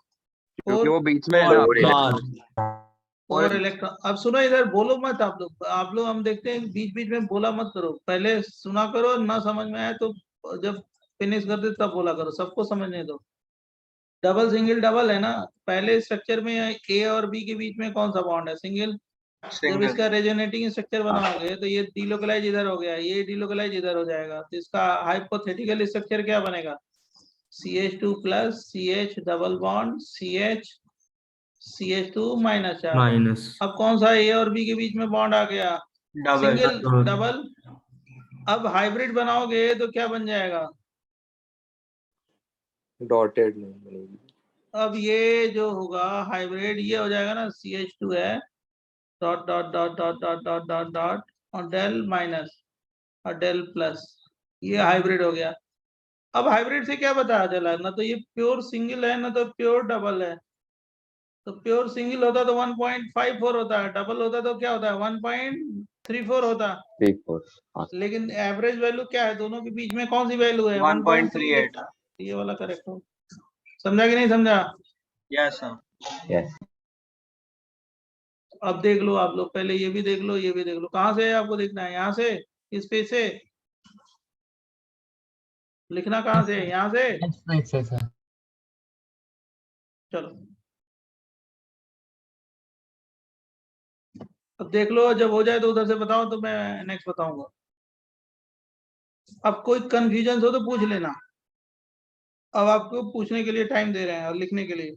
क्योंकि वो बीच में है ना। 4 इलेक्ट्रॉन। अब सुनो, इधर बोलो मत आप लोग हम देखते हैं बीच बीच में बोला मत करो, पहले सुना करो, ना समझ में आए तो जब फिनिश कर दे तब बोला करो, सबको समझने दो। डबल सिंगल डबल है ना, पहले स्ट्रक्चर में ए और बी के बीच में कौन सा बॉन्ड है, सिंगल। जब सिंगल इसका रेजोनेटिंग स्ट्रक्चर बनाओगे तो ये डिलोकलाइज इधर हो गया, ये डिलोकलाइज इधर हो जाएगा, तो इसका हाइपोथेटिकल स्ट्रक्चर क्या बनेगा, CH2 plus CH double bond CH CH2 minus charge. Minus. अब कौन सा ए और बी के बीच में बॉन्ड आ गया, डबल सिंगल डबल। अब हाइब्रिड बनाओगे तो क्या बन जाएगा, डॉटेड नहीं बनेगी। अब ये जो होगा हाइब्रिड ये हो जाएगा ना, CH2 है dot dot dot dot dot dot dot dot और डेल माइनस और डेल प्लस, ये हाइब्रिड हो गया। अब हाइब्रिड से क्या पता चला, ना तो ये प्योर सिंगल है ना तो प्योर डबल है। तो प्योर सिंगल होता तो 1.54 होता है, डबल होता तो क्या होता है 1.34 होता। 3 4। लेकिन एवरेज वैल्यू क्या है दोनों के बीच में, कौन सी वैल्यू है, 1.38। ये वाला करेक्ट हो। समझा कि नहीं समझा? Yes, sir. यस अब देख लो आप लोग, पहले ये भी देख लो, ये भी देख लो। कहाँ से आपको देखना है? यहाँ से, इस पेज से लिखना, कहाँ से? यहाँ से। नेक्स्ट पेज से सर। चलो अब देख लो, जब हो जाए तो उधर से बताओ, तो मैं नेक्स्ट बताऊंगा। अब कोई कंफ्यूजन हो तो पूछ लेना। अब आपको पूछने के लिए टाइम दे रहे हैं और लिखने के लिए।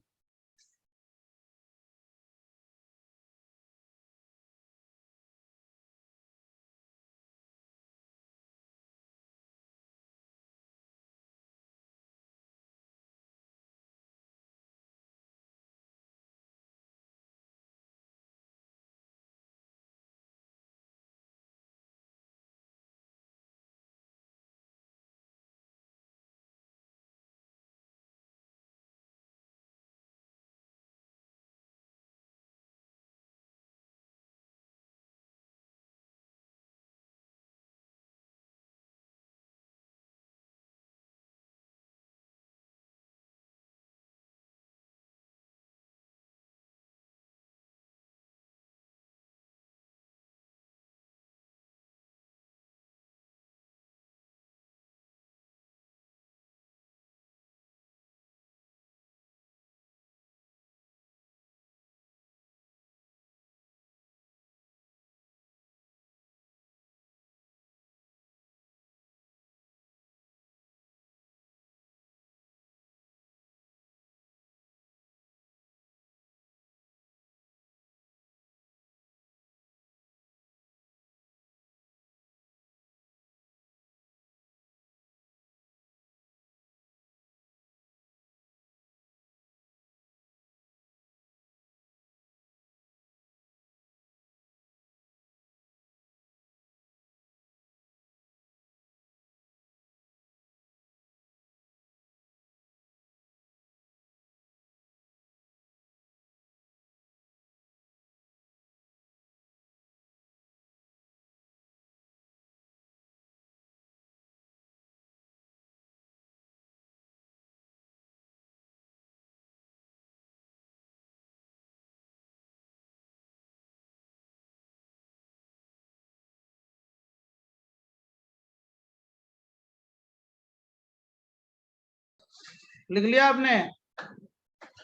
लिख लिया आपने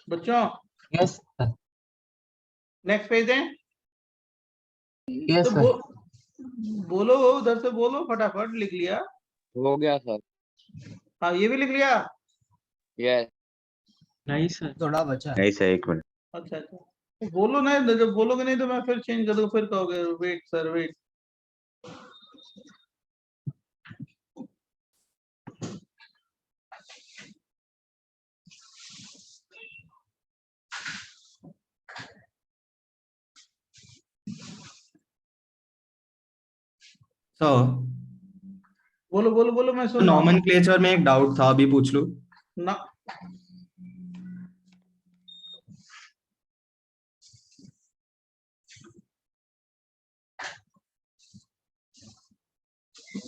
बच्चों? Yes sir. नेक्स्ट पेज है। यस तो सर। बोलो उधर से, बोलो फटाफट। लिख लिया? हो गया सर। हाँ, ये भी लिख लिया? यस नहीं sir. थोड़ा बचा है। नहीं सर, एक मिनट। अच्छा अच्छा, तो बोलो ना। जब बोलोगे नहीं तो मैं फिर चेंज कर दूंगा, फिर कहोगे वेट सर वेट। सो बोलो बोलो बोलो, मैं सुन रहा हूँ नॉमेनक्लेचर में एक डाउट था, अभी पूछ लूं? ना।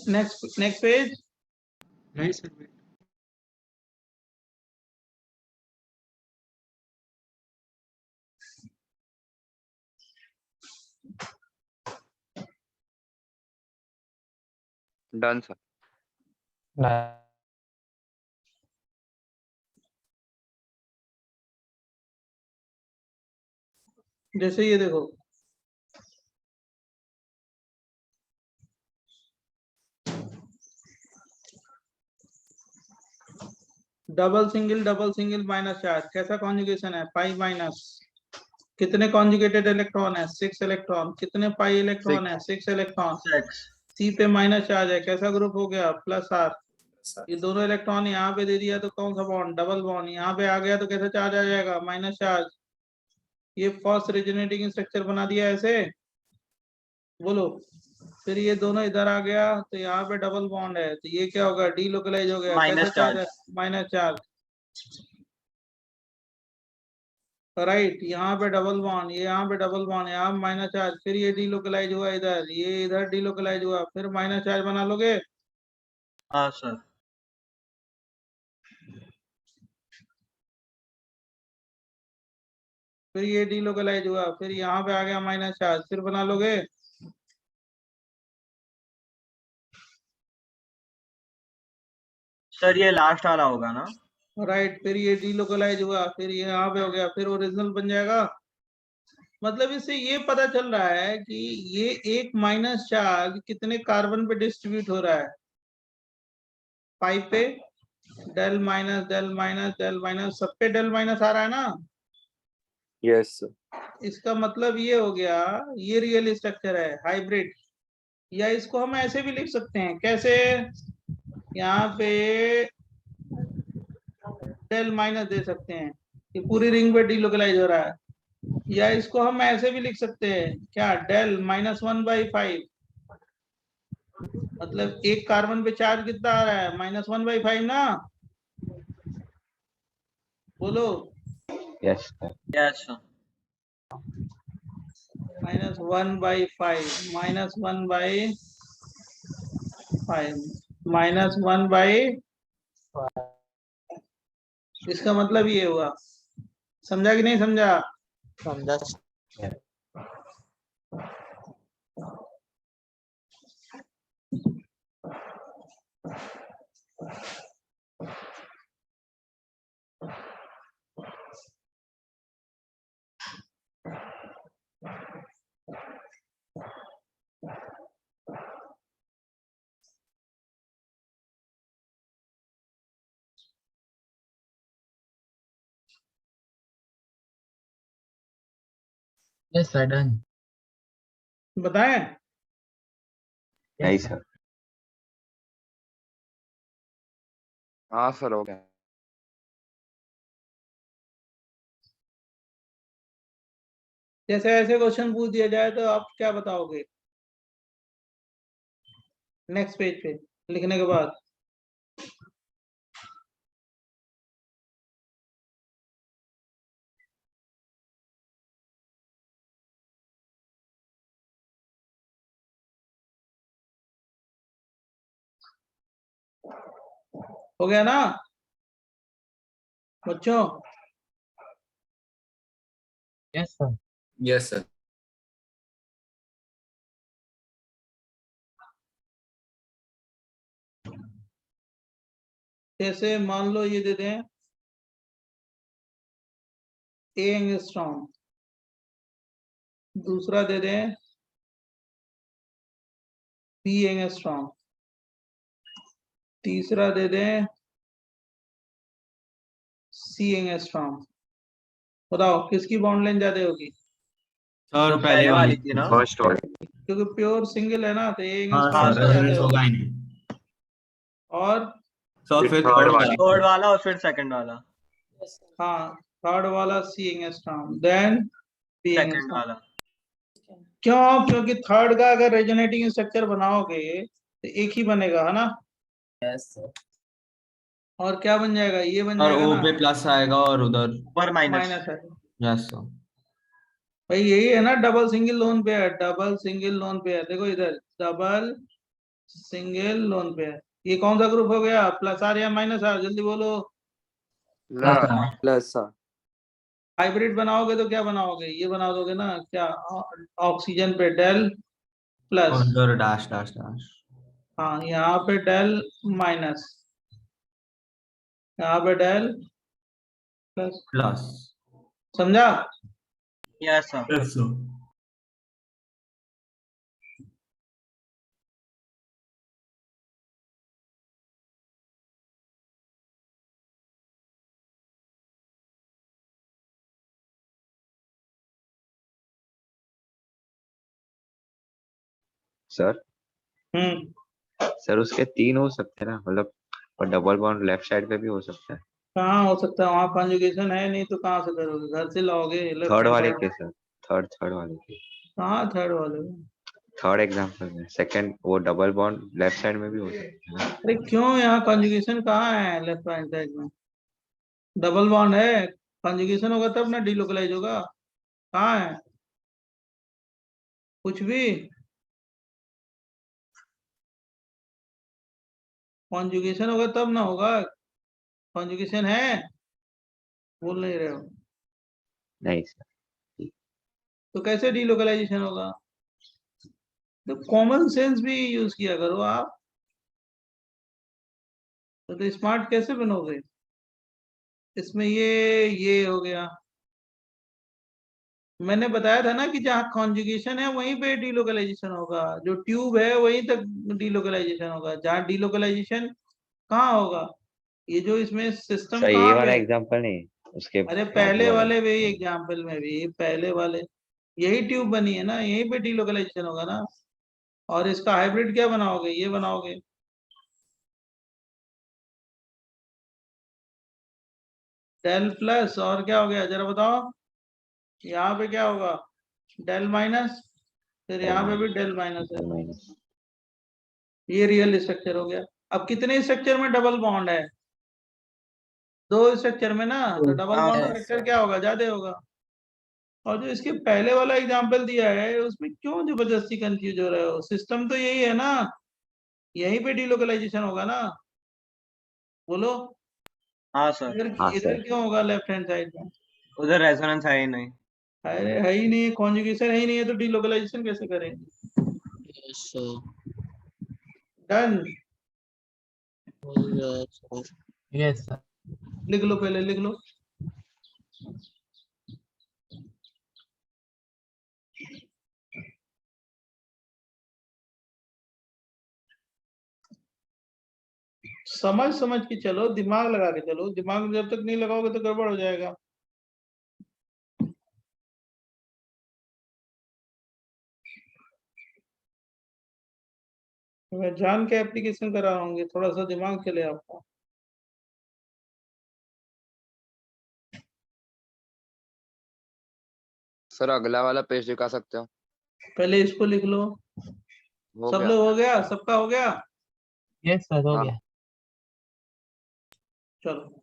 Next page. नहीं sir. Done sir. जैसे ये देखो, डबल सिंगल माइनस चार्ज, कैसा कॉन्जुगेशन है? पाई माइनस, कितने कॉन्जुगेटेड इलेक्ट्रॉन है? 6 इलेक्ट्रॉन। कितने पाई इलेक्ट्रॉन है? 6 इलेक्ट्रॉन। 6. सी पे माइनस चार्ज है, कैसा ग्रुप हो गया? Plus R. ये दोनों इलेक्ट्रॉन यहाँ पे दे दिया तो कौन सा बॉन्ड? Double bond. यहाँ पे आ गया तो कैसा चार्ज आ जाएगा? Minus charge. ये फर्स्ट रेजोनेटिंग स्ट्रक्चर बना दिया ऐसे, बोलो। फिर ये दोनों इधर आ गया तो यहाँ पे डबल बॉन्ड है, तो ये क्या होगा? डीलोकलाइज हो गया। Minus कैसा चार्ज है? charge. Minus charge. राइट, यहाँ पे डबल बॉन्ड, ये यहाँ पे डबल बॉन्ड, यहाँ माइनस चार्ज। फिर ये डीलोकलाइज हुआ इधर, ये इधर डीलोकलाइज हुआ, फिर माइनस चार्ज बना लोगे। हाँ sir. फिर ये डीलोकलाइज हुआ, फिर यहाँ पे आ गया माइनस चार्ज, फिर बना लोगे। सर ये लास्ट वाला होगा ना? राइट, फिर ये डीलोकलाइज हुआ, फिर ये यहाँ पे हो गया, फिर ओरिजिनल बन जाएगा। मतलब इससे ये पता चल रहा है कि ये एक माइनस चार्ज कितने कार्बन पे डिस्ट्रीब्यूट हो रहा है, 5 पे, del minus del minus del minus, सब पे डेल माइनस आ रहा है ना। यस इसका मतलब ये हो गया, ये रियल स्ट्रक्चर है हाइब्रिड। या इसको हम ऐसे भी लिख सकते हैं, कैसे, यहाँ पे डेल माइनस दे सकते हैं कि पूरी रिंग पे डीलोकलाइज हो रहा है। या इसको हम ऐसे भी लिख सकते हैं, क्या, डेल -1/5, मतलब एक कार्बन पे चार्ज कितना आ रहा है, -1/5 ना, बोलो। Yes sir. Yes sir. -1/5, -1/5, -1/, इसका मतलब ये हुआ। समझा कि नहीं समझा? समझा। Yes sir, done. बताएं? नहीं सर। हाँ सर हो गया। जैसे ऐसे क्वेश्चन पूछ दिया जाए तो आप क्या बताओगे नेक्स्ट पेज पे लिखने के बाद? हो गया ना बच्चों? Yes sir. Yes sir. जैसे मान लो ये दे दें ए एंगस्ट्रॉम, दूसरा दे दें बी एंगस्ट्रॉम, तीसरा दे दें सी एंगस्ट्रॉम। बताओ किसकी बाउंड लेंथ ज्यादा होगी? सर तो पहले वाली थी ना? फर्स्ट वाला। क्योंकि प्योर सिंगल है ना, तो ए हाँ एंगस्ट्रॉम सर, की ज्यादा रेजोनेंस होगा होगी। ही नहीं। और सर फिर थर्ड थर्ड वाली। थर्ड वाला और फिर सेकंड वाला। हाँ, थर्ड वाला C angstrom, then B second angstrom. वाला। क्यों? क्योंकि थर्ड का अगर रेजोनेटिंग स्ट्रक्चर बनाओगे तो एक ही बनेगा, है ना। Yes sir. और क्या बन जाएगा, ये बन और जाएगा ओ ना, पे प्लस आएगा और उधर ऊपर माइनस। माइनस है। Yes sir. भाई यही है ना double single lone pair, double single lone pair. देखो इधर डबल सिंगल लोन पेयर, ये कौन सा ग्रुप हो गया, प्लस आर या माइनस आर, जल्दी बोलो। Plus sir. हाइब्रिड बनाओगे तो क्या बनाओगे, ये बना दोगे ना, क्या, ऑक्सीजन पे डेल प्लस, और उधर डैश डैश डैश। हाँ यहाँ पे डेल माइनस, यहाँ पे डेल प्लस। प्लस। समझा? Yes sir. Yes sir. Sir sir उसके 3 हो सकते हैं ना, मतलब, और डबल बॉन्ड लेफ्ट साइड पे भी हो सकता है। कहाँ हो सकता है, वहाँ कॉन्जुगेशन है नहीं तो कहाँ से करोगे, घर से लाओगे लेफ्ट थर्ड हैंड वाले साइड। के सर, थर्ड वाले के। कहाँ थर्ड वाले में? थर्ड एग्जांपल में सेकंड वो डबल बॉन्ड लेफ्ट साइड में भी हो सकता है ना। अरे क्यों, यहाँ कॉन्जुगेशन कहाँ है लेफ्ट हैंड साइड में? डबल बॉन्ड है, कॉन्जुगेशन होगा तब ना डीलोकलाइज होगा। कहाँ है कुछ भी? कॉन्जुगेशन होगा तब ना होगा। कॉन्जुगेशन है, बोल नहीं रहे हो। नहीं सर। तो कैसे डीलोकलाइजेशन होगा? तो कॉमन सेंस भी यूज किया करो आप, तो स्मार्ट कैसे बनोगे? इसमें ये हो गया। मैंने बताया था ना कि जहाँ कॉन्जुगेशन है वहीं पे डीलोकलाइजेशन होगा, जो ट्यूब है वहीं तक डीलोकलाइजेशन होगा, जहाँ डीलोकलाइजेशन कहाँ होगा? ये जो इसमें सिस्टम सर ये कहाँ पे वाला है? एग्जांपल नहीं, उसके अरे आगे पहले वाला। वाले भी एग्जाम्पल में भी पहले वाले यही ट्यूब बनी है ना, यहीं पे डीलोकलाइजेशन होगा ना। और इसका हाइब्रिड क्या बनाओगे? ये बनाओगे। डेल प्लस और क्या हो गया जरा बताओ? यहाँ पे क्या होगा? डेल माइनस, फिर यहाँ पे भी डेल माइनस है। माइनस। ये रियल स्ट्रक्चर हो गया। अब कितने स्ट्रक्चर में डबल बॉन्ड है? 2 स्ट्रक्चर में ना, तो डबल हाँ बॉन्ड सर। फैक्टर क्या होगा? ज्यादा होगा। और जो इसके पहले वाला एग्जांपल दिया है उसमें क्यों जबरदस्ती कंफ्यूज हो रहे हो? सिस्टम तो यही है ना, यहीं पे डीलोकलाइजेशन होगा ना। बोलो। हाँ सर, इधर हाँ इधर सर। क्यों होगा लेफ्ट हैंड साइड में? उधर रेजोनेंस है ही नहीं। अरे है ही नहीं, कॉन्जुगेशन है ही नहीं है, तो डीलोकलाइजेशन कैसे करेंगे? Yes, sir. Done. Yes, sir. Yes sir. लिख लो, पहले लिख लो। समझ समझ के चलो, दिमाग लगा के चलो, दिमाग जब तक नहीं लगाओगे तो गड़बड़ हो जाएगा। मैं जान के एप्लीकेशन करा रहा हूँ, थोड़ा सा दिमाग चले आपका। सर अगला वाला पेज दिखा सकते हो? पहले इसको लिख लो। हो सब गया। लोग हो गया? सबका हो गया? यस सर हो हाँ। गया। चलो।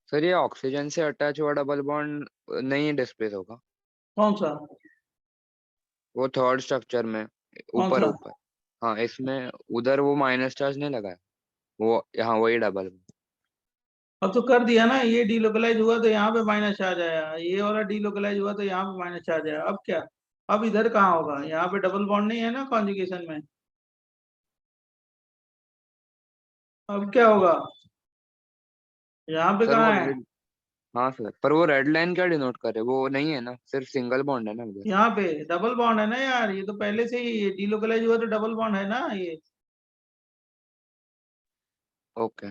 सर ये ऑक्सीजन से अटैच हुआ डबल बॉन्ड नहीं डिस्प्लेस होगा? कौन सा? वो थर्ड स्ट्रक्चर में कौन ऊपर सा? ऊपर। हाँ इसमें उधर वो माइनस चार्ज नहीं लगा है, वो यहाँ वही डबल। अब तो कर दिया ना, ये डीलोकलाइज हुआ तो यहाँ पे माइनस चार्ज आया, ये वाला डीलोकलाइज हुआ तो यहाँ पे माइनस चार्ज आया। अब क्या? अब इधर कहाँ होगा? यहाँ पे डबल बॉन्ड नहीं है ना कॉन्जुगेशन में। अब क्या होगा? यहाँ पे सर वो कहाँ है? रेड, हाँ सर पर वो रेड लाइन क्या डिनोट करे? वो नहीं है ना, सिर्फ सिंगल बॉन्ड है ना उधर। यहाँ पे डबल बॉन्ड है ना यार, ये तो पहले से ही डीलोकलाइज हुआ तो डबल बॉन्ड है ना ये। ओके।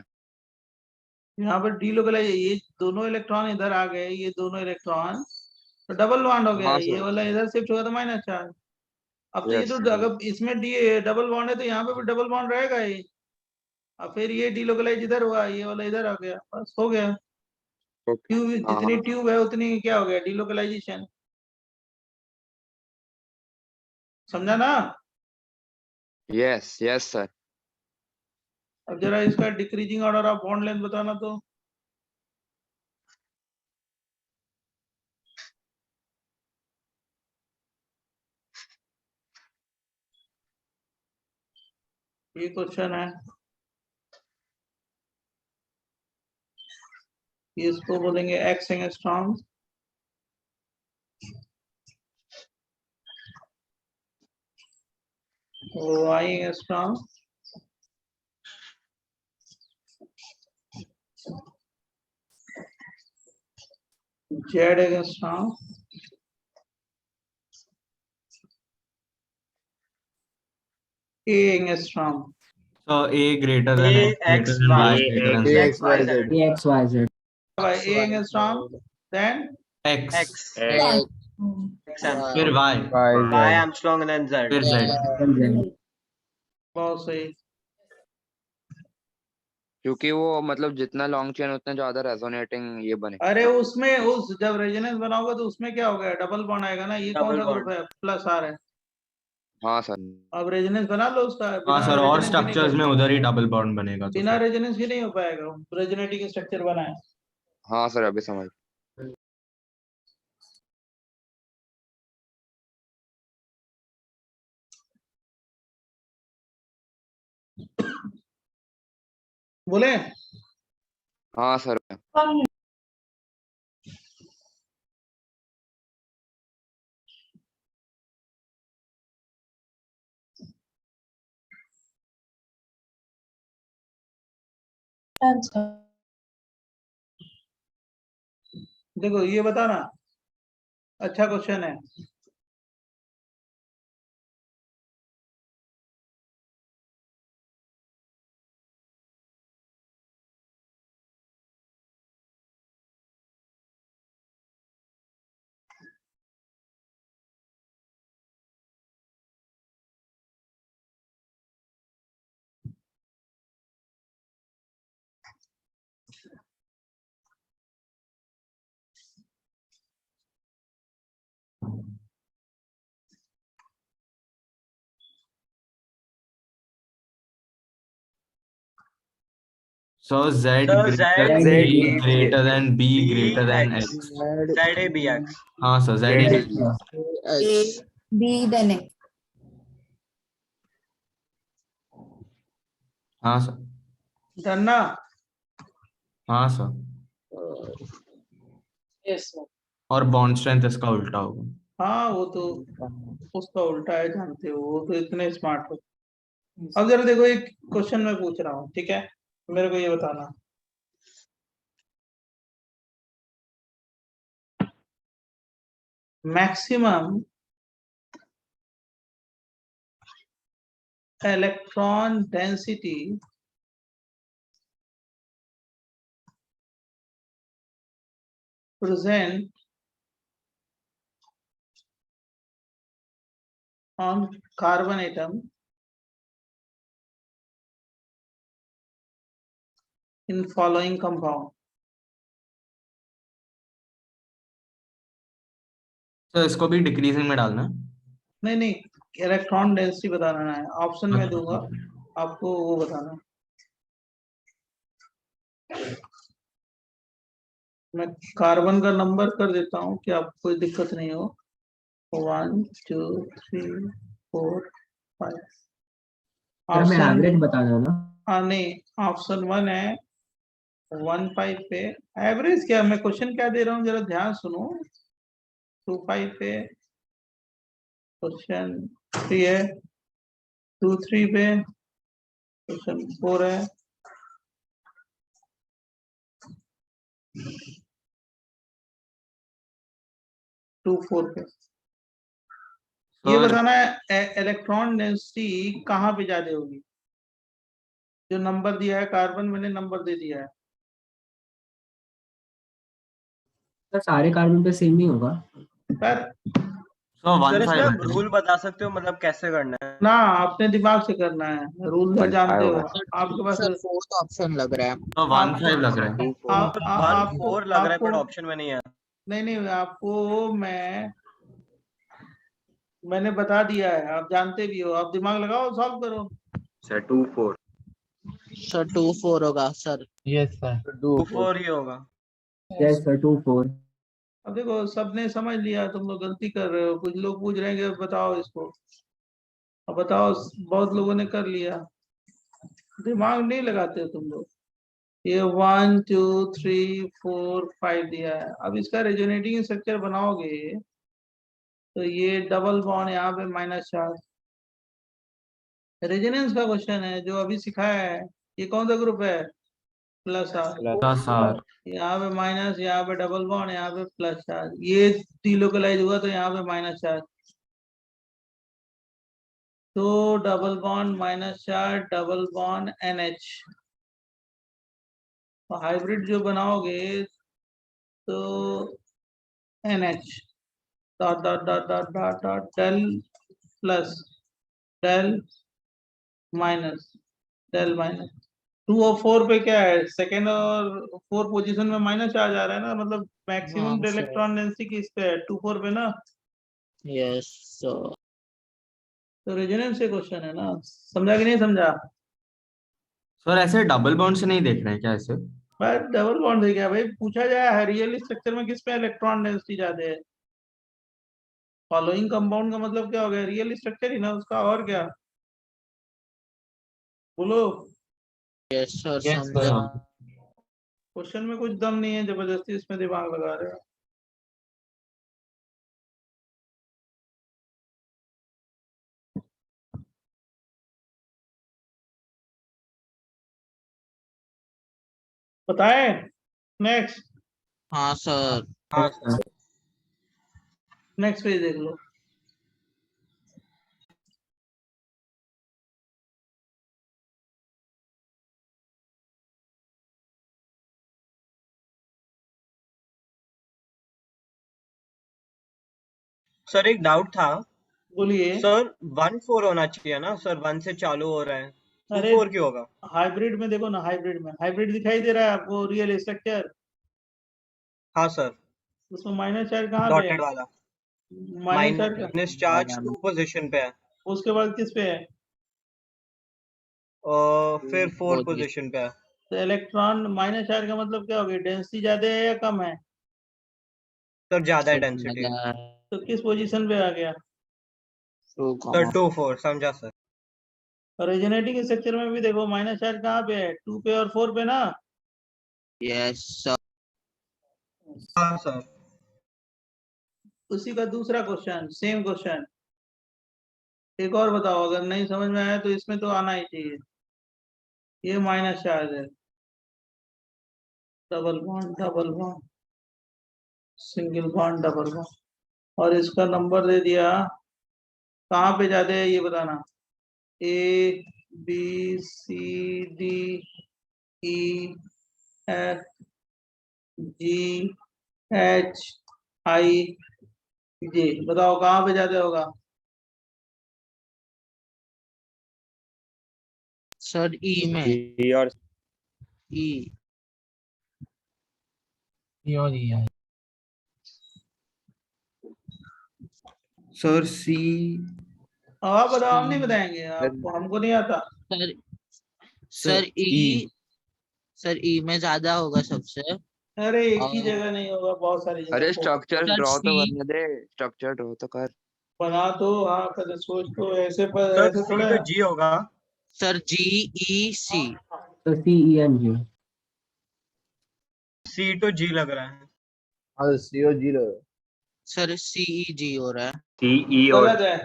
यहाँ पर डीलोकलाइज, ये दोनों इलेक्ट्रॉन इधर आ गए, ये दोनों इलेक्ट्रॉन तो डबल बॉन्ड हो गया, हाँ ये सर। वाला इधर शिफ्ट हुआ तो माइनस चार्ज। अब तो ये यस। तो अगर इसमें डी डबल बॉन्ड है तो यहाँ पे भी डबल बॉन्ड रहेगा ही। अब फिर ये डीलोकलाइज इधर हुआ, ये वाला इधर आ गया, बस हो गया। ओके। ट्यूब हाँ जितनी हाँ। ट्यूब है उतनी क्या हो गया? डीलोकलाइजेशन। समझा ना? Yes yes sir. अब जरा इसका decreasing order of bond length बताना तो। ये क्वेश्चन है, इसको बोलेंगे X angstrom, Y angstrom, Z angstrom, A angstrom. So A greater than A X greater X than Y Y greater than Z. X Y Z AXYZ. by A angstrom, then X X X. X Armstrong, फिर Y Y Armstrong and then Z. फिर Z. बहुत सही। क्योंकि वो मतलब जितना long chain उतना ज्यादा रेजोनेटिंग ये बने। अरे उसमें उस जब रेजोनेंस बनाओगे तो उसमें क्या होगा? डबल बॉन्ड आएगा ना। ये कौन Double सा ग्रुप bond. है? प्लस आर है। हाँ सर। अब रेजोनेंस बना लो उसका। हाँ बिना सर, और resonance के नहीं स्ट्रक्चर्स में कर- उधर ही डबल बॉन्ड बनेगा तो बिना फिर। रेजोनेंस के नहीं हो पाएगा, रेजोनेटिंग स्ट्रक्चर बनाए। हाँ सर अभी समझ। बोले हाँ सर। देखो ये बताना, अच्छा क्वेश्चन है। So Z Sir, greater Z than B is greater than B greater than BX. X. ZABX. हाँ sir, Z Z is H. B then X. हाँ सर। डन ना? हाँ सर, यस। और बॉन्ड स्ट्रेंथ इसका उल्टा होगा। हाँ वो तो उसका उल्टा है, जानते हो, वो तो इतने स्मार्ट हो। अब जरा देखो, एक क्वेश्चन मैं पूछ रहा हूँ, ठीक है? मेरे को ये बताना, maximum electron density present on carbon atom in following compound. तो इसको भी डिक्रीजिंग में डालना है? नहीं नहीं, इलेक्ट्रॉन डेंसिटी बताना है, ऑप्शन में दूंगा आपको, वो बताना। मैं कार्बन का नंबर कर देता हूँ कि आपको कोई दिक्कत नहीं हो। 1 2 3 4 5। ऑप्शन बताना ना। हाँ नहीं, ऑप्शन 1 है 1 5 पे। एवरेज क्या, मैं क्वेश्चन क्या दे रहा हूँ जरा ध्यान सुनो। 2 5 पे क्वेश्चन 3 है, 2 3 पे क्वेश्चन 4 है, 2 4 पे। ये सर बताना है इलेक्ट्रॉन डेंसिटी कहाँ पे ज्यादा होगी। जो नंबर दिया है कार्बन, मैंने नंबर दे दिया है। सारे कार्बन पे सेम ही होगा। पर सर सर 1 इसमें 5 आप रूल बता सकते हो, मतलब कैसे करना है? ना, अपने दिमाग से करना है, रूल तो 1 5 जानते हो। होगा। आपके पास सर फोर्थ ऑप्शन लग रहा है। तो 1 आपको 5 लग रहा है। 2 4 1 आपको 4 लग रहा है, आपको पर ऑप्शन में नहीं है। नहीं नहीं, आपको मैंने बता दिया है, आप जानते भी हो, आप दिमाग लगाओ, सॉल्व करो। सर 2 4। सर 2 4 होगा सर। Yes sir. 2 4 ही होगा। Yes sir 2 4। अब देखो, सबने समझ लिया, तुम लोग गलती कर रहे हो। कुछ लोग पूछ रहे हैं कि बताओ इसको, अब बताओ। बहुत लोगों ने कर लिया, दिमाग नहीं लगाते हो तुम लोग। ये 1 2 3 4 5 दिया है। अब इसका रेजोनेटिंग स्ट्रक्चर बनाओगे तो ये डबल बॉन्ड यहाँ पे -4। रेजोनेंस का क्वेश्चन है जो अभी सिखाया है। ये कौन सा ग्रुप है? +R। Plus R. यहाँ पे माइनस, यहाँ पे डबल बॉन्ड, यहाँ पे +4। ये डिलोकलाइज हुआ तो यहाँ पे -4। तो double bond -4, double bond NH। तो हाइब्रिड जो बनाओगे तो NH dot dot dot dot dot dot del plus del minus del minus. 2 और 4 पे क्या है? सेकेंड और 4 पोजीशन में माइनस चार्ज आ रहा है ना, मतलब मैक्सिमम हाँ सर। इलेक्ट्रॉन डेंसिटी किस पे है? 2 4 पे ना। Yes sir. तो रेजोनेंस से क्वेश्चन है ना, समझा कि नहीं समझा? सर ऐसे डबल बॉन्ड से नहीं देख रहे हैं क्या ऐसे? भाई डबल बॉन्ड है क्या भाई, पूछा जाए है रियल स्ट्रक्चर में किस पे इलेक्ट्रॉन डेंसिटी ज्यादा है। फॉलोइंग कंपाउंड का मतलब क्या हो गया, रियल स्ट्रक्चर ही ना उसका, और क्या बोलो। यस सर, Yes, समझा। sir. क्वेश्चन में कुछ दम नहीं है, जबरदस्ती इसमें दिमाग लगा रहे हो। बताए नेक्स्ट। हाँ सर। हाँ सर। नेक्स्ट पेज देख लो। सर एक डाउट था बोलिए। सर, 1-4 होना चाहिए ना सर, 1 से चालू हो रहा है, अरे 2-4 क्यों होगा? हाइब्रिड में देखो ना, हाइब्रिड में, हाइब्रिड दिखाई दे रहा है आपको रियल स्ट्रक्चर? हाँ सर, उसमें माइनस चार्ज कहाँ पे है? डॉटेड वाला माइनस चार्ज का माइनस चार्ज 2 पोजीशन पे है उसके बाद किस पे है? और फिर 4 बहुत ही पोजीशन पे है। तो इलेक्ट्रॉन माइनस चार्ज का मतलब क्या हो गया, डेंसिटी ज्यादा है या कम है? सर ज्यादा है सर डेंसिटी। समझा। तो किस पोजीशन पे आ गया? सर 2-4 समझा सर। ओरिजिनेटिंग स्ट्रक्चर में भी देखो माइनस चार्ज कहाँ पे है, 2 पे और 4 पे ना। Yes sir. हाँ सर। उसी का दूसरा क्वेश्चन, सेम क्वेश्चन। एक और बताओ, अगर नहीं समझ में आया तो इसमें तो आना ही चाहिए। ये माइनस चार्ज है, double bond, double bond, single bond, double bond, और इसका नंबर दे दिया। कहाँ पे जाते हैं ये बताना। A B C D E F G H I J, बताओ कहाँ पे जाते होगा? सर ई में। E और ई। सर सी। आप बताओ, हम नहीं सी। बताएंगे आपको, हमको नहीं आता। सर सर सर ई। सर ई में ज्यादा होगा सबसे। अरे एक ही और जगह नहीं होगा, बहुत सारी जगह अरे होगा। स्ट्रक्चर सर ड्रॉ तो सी। करने दे, स्ट्रक्चर ड्रॉ तो कर। बना तो, हाँ पहले सोच तो, ऐसे पर सर ऐसे सी थोड़ा। तो जी होगा। सर जी ई सी। तो CENG। सी तो जी लग रहा है। हाँ सीओ जीरो। सर सी ई जी हो रहा है। CE और गलत है।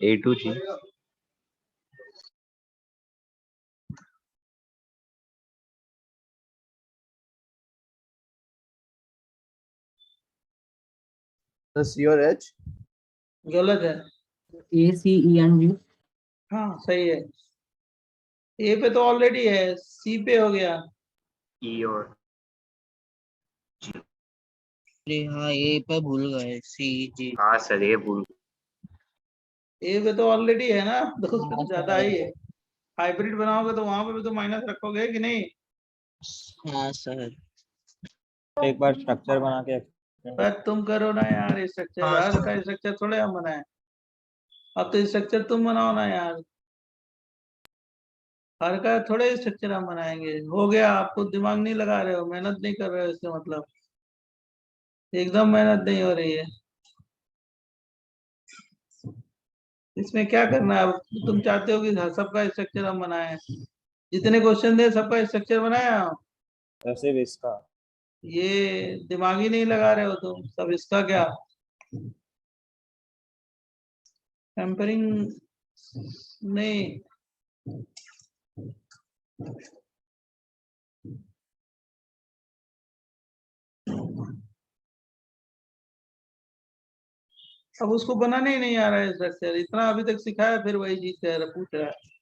A2G। तो सी और एच। गलत है। ACENG। हाँ सही है। ए पे तो ऑलरेडी है, सी पे हो गया। E और अरे हाँ, ए पे भूल गए, सी जी। हाँ सर ये भूल। ए पे तो ऑलरेडी है ना, तो उसमें हाँ तो ज्यादा सर। ही है। हाइब्रिड बनाओगे तो वहां पे भी तो माइनस रखोगे कि नहीं? हाँ सर। एक बार स्ट्रक्चर बना के पर तुम करो ना यार स्ट्रक्चर, हाँ हर सर। का स्ट्रक्चर थोड़े हम बनाए। अब तो स्ट्रक्चर तुम बनाओ ना यार, हर का थोड़े स्ट्रक्चर हम बनाएंगे। हो गया, आपको दिमाग नहीं लगा रहे हो, मेहनत नहीं कर रहे हो, इसका मतलब एकदम मेहनत नहीं हो रही है। इसमें क्या करना है अब? तुम चाहते हो कि सबका स्ट्रक्चर हम बनाए, जितने क्वेश्चन दे सबका स्ट्रक्चर बनाया। सिर्फ इसका। ये दिमाग ही नहीं लगा रहे हो तुम सब, इसका क्या टेम्परिंग नहीं। अब उसको बनाने ही नहीं आ रहा है स्ट्रक्चर, इतना अभी तक सिखाया फिर वही चीज कह रहा, पूछ रहा है।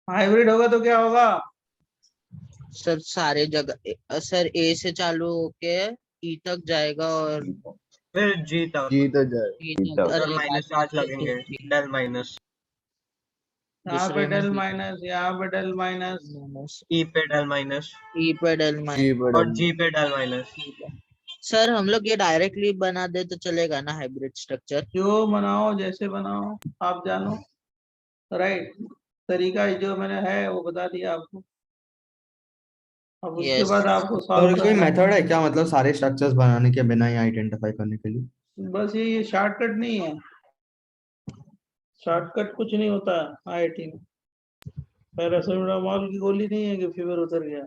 हाइब्रिड होगा तो क्या होगा? सर सारे जगह सर ए से चालू होके ई तक जाएगा और फिर जी तक ई तक, तक। उधर अरे माइनस चार्ज लगेंगे, डेल माइनस, यहाँ पे दूसरे में डेल D माइनस, यहाँ पे डेल माइनस, माइनस, ई पे डेल माइनस ई पे डेल माइनस। और जी पे डेल माइनस। सर हम लोग ये डायरेक्टली बना दे तो चलेगा ना हाइब्रिड स्ट्रक्चर? जो बनाओ जैसे बनाओ आप जानो, राइट। तरीका जो मैंने है वो बता दिया आपको, अब उसके यस बाद आपको और सॉल्व कोई करना है। मेथड है क्या, मतलब सारे स्ट्रक्चर्स बनाने के बिना ही आइडेंटिफाई करने के लिए? बस ये शॉर्टकट नहीं है, शॉर्टकट कुछ नहीं होता आईआईटी में। पैरासीटामोल की गोली नहीं है कि फीवर उतर गया।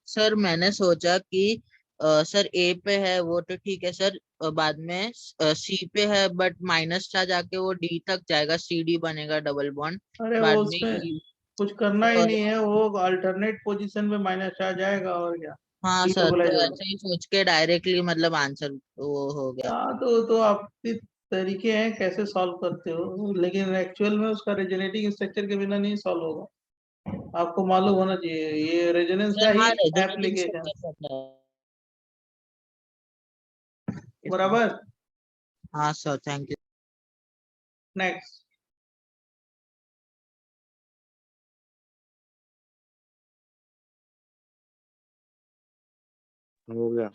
सर मैंने सोचा कि सर ए पे है वो तो ठीक है सर, बाद में सी पे है बट माइनस चार्ज आके वो डी तक जाएगा, सी डी बनेगा डबल बॉन्ड, अरे वो बाद में उसमें E, कुछ करना ही और नहीं है, वो अल्टरनेट पोजीशन में माइनस आ जाएगा और क्या। हाँ सर, तो डीस्टेबलाइज ऐसे ही सोच के डायरेक्टली मतलब आंसर वो हो गया। हाँ, तो आपके तरीके हैं कैसे सॉल्व करते हो, लेकिन एक्चुअल में उसका रेजोनेटिंग स्ट्रक्चर के बिना नहीं सॉल्व होगा। आपको मालूम होना चाहिए ये रेजोनेंस का सर ही हाँ, रेजोनेटिंग एप्लीकेशन। स्ट्रक्चर पता है। बराबर। हाँ सर, थैंक यू। नेक्स्ट। हो गया।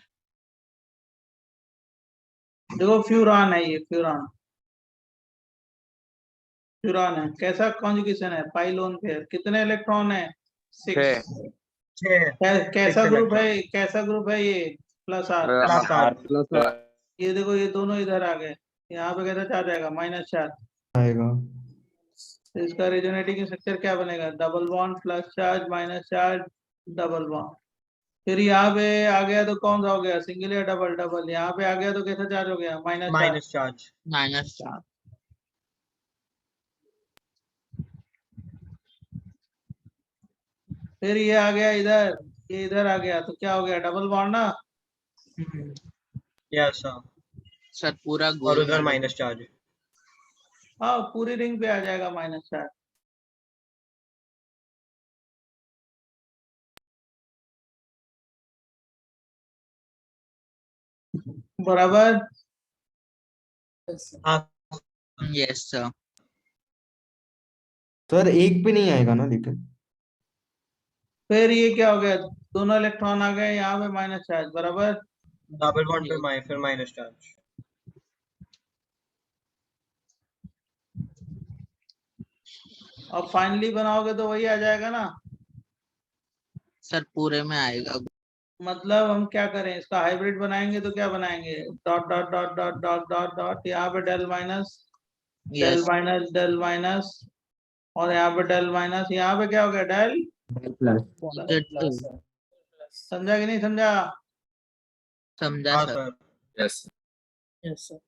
देखो फ्यूरान है, ये फ्यूरान, फ्यूरान है। कैसा कॉन्जुगेशन है, पाई लोन पेयर, कितने इलेक्ट्रॉन है? 6। 6। 6 कैसा 6 ग्रुप है, इलेक्ट्रॉन कैसा ग्रुप है ये? Plus R. Plus R. R+R। ये देखो ये दोनों इधर आ गए, यहाँ पे कैसा चार्ज आएगा? -4। आएगा। तो इसका रेजोनेटिंग स्ट्रक्चर क्या बनेगा? Double bond plus charge minus charge double bond. फिर यहाँ पे आ गया तो कौन सा हो गया, सिंगल या डबल? डबल। यहाँ पे आ गया तो कैसा चार्ज हो गया? -4। Minus charge. माइनस चार। फिर ये आ गया इधर, ये इधर आ गया तो क्या हो गया? डबल बॉन्ड ना। Yes sir. सर पूरा और गोल उधर कर माइनस चार्ज। हाँ, पूरी रिंग पे आ जाएगा -4। बराबर। हाँ यस सर। सर एक पे नहीं आएगा ना लेकिन? फिर ये क्या हो गया? दोनों इलेक्ट्रॉन आ गए यहाँ पे -4, बराबर। डबल बॉन्ड पे फिर माइनस चार्ज। अब फाइनली बनाओगे तो वही आ जाएगा ना। सर पूरे में आएगा। मतलब हम क्या करें, इसका हाइब्रिड बनाएंगे तो क्या बनाएंगे? Dot dot dot dot dot dot dot, यहाँ पे del minus, del yes minus, del minus, और यहाँ पे डेल माइनस, यहाँ पे क्या हो गया? Del plus. पॉजिटिव। समझा कि नहीं समझा? समझा हाँ sir. Sir. Yes. Yes sir.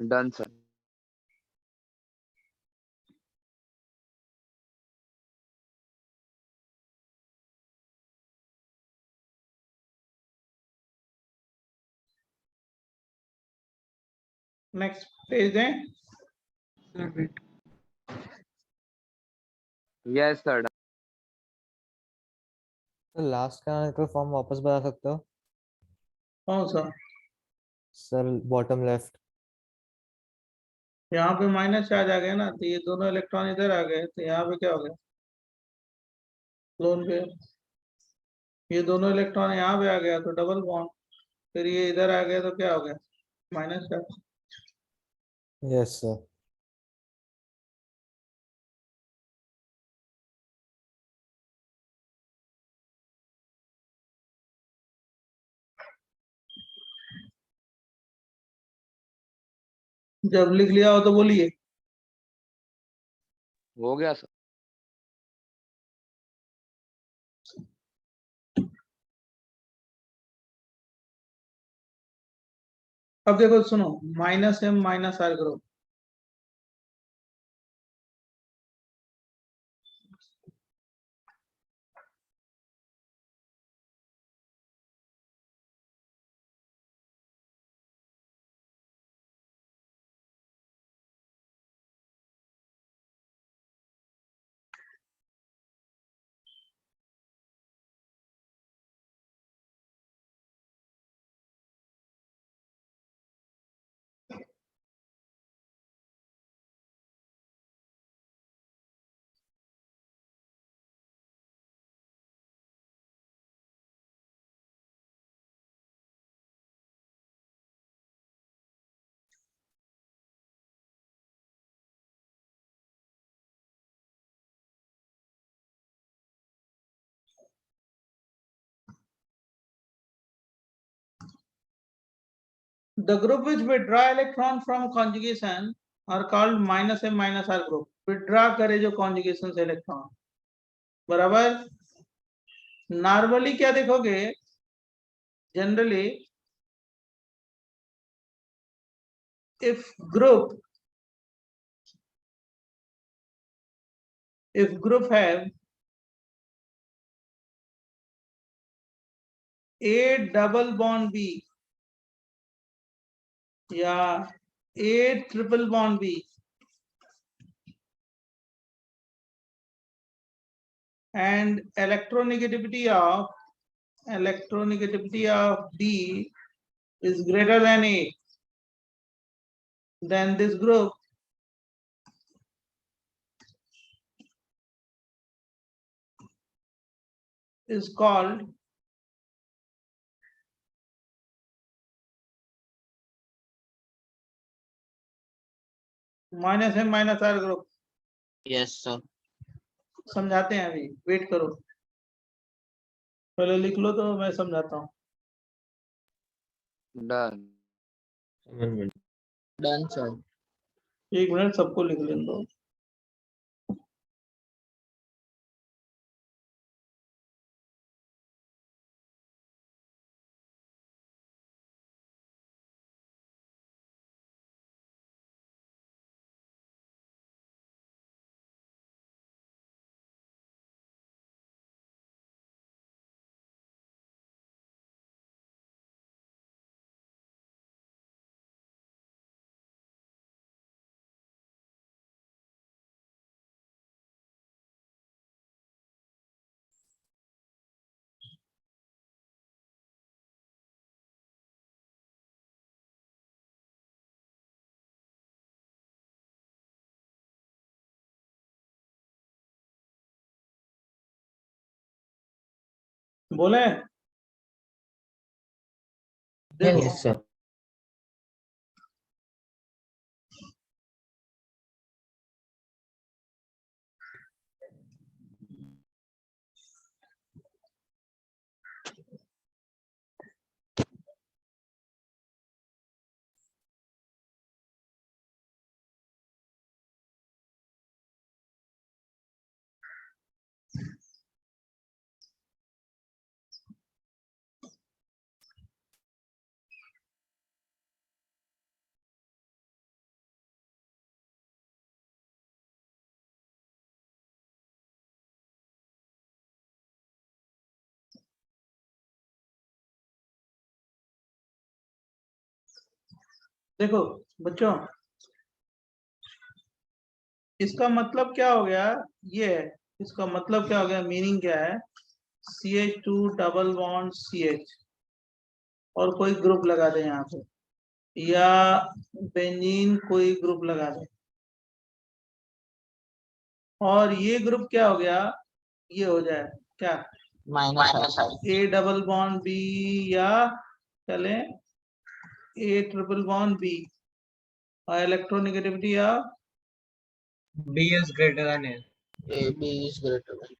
Done sir. Next page है। Yes sir. लास्ट का कोई फॉर्म वापस बता सकते हो कौन सा? सर? Bottom left. यहाँ पे माइनस चार्ज आ गया ना, तो ये दोनों इलेक्ट्रॉन इधर आ गए, तो यहाँ पे क्या हो गया? लोन पे ये दोनों इलेक्ट्रॉन यहाँ पे आ गया तो डबल बॉन्ड, फिर ये इधर आ गया तो क्या हो गया? -चार्ज। Yes sir. जब लिख लिया हो तो बोलिए। हो गया सर। अब देखो सुनो, -m -r group, The group which withdraw electron from conjugation are called minus M minus R group. Withdraw करे जो conjugation से electron, बराबर. Normally क्या देखोगे, generally if group have A double bond B या A triple bond B and electronegativity of B is greater than A, then this group is called minus M minus R group. Yes, sir. समझाते हैं, अभी wait करो, पहले लिख लो तो मैं समझाता हूँ. डन. Done, sir. एक मिनट सबको लिख लेने दो. बोले देखो, Yes, sir. देखो बच्चों, इसका मतलब क्या हो गया, ये है इसका मतलब क्या हो गया, मीनिंग क्या है, CH2 डबल बॉन्ड CH और कोई ग्रुप लगा दे यहाँ पे, या बेंजीन कोई ग्रुप लगा दे, और ये ग्रुप क्या हो गया, ये हो जाए क्या, Minus R. A double bond B या चले A ट्रिपल बॉन्ड B और इलेक्ट्रोनेगेटिविटी या B is greater than A. A, B is greater than.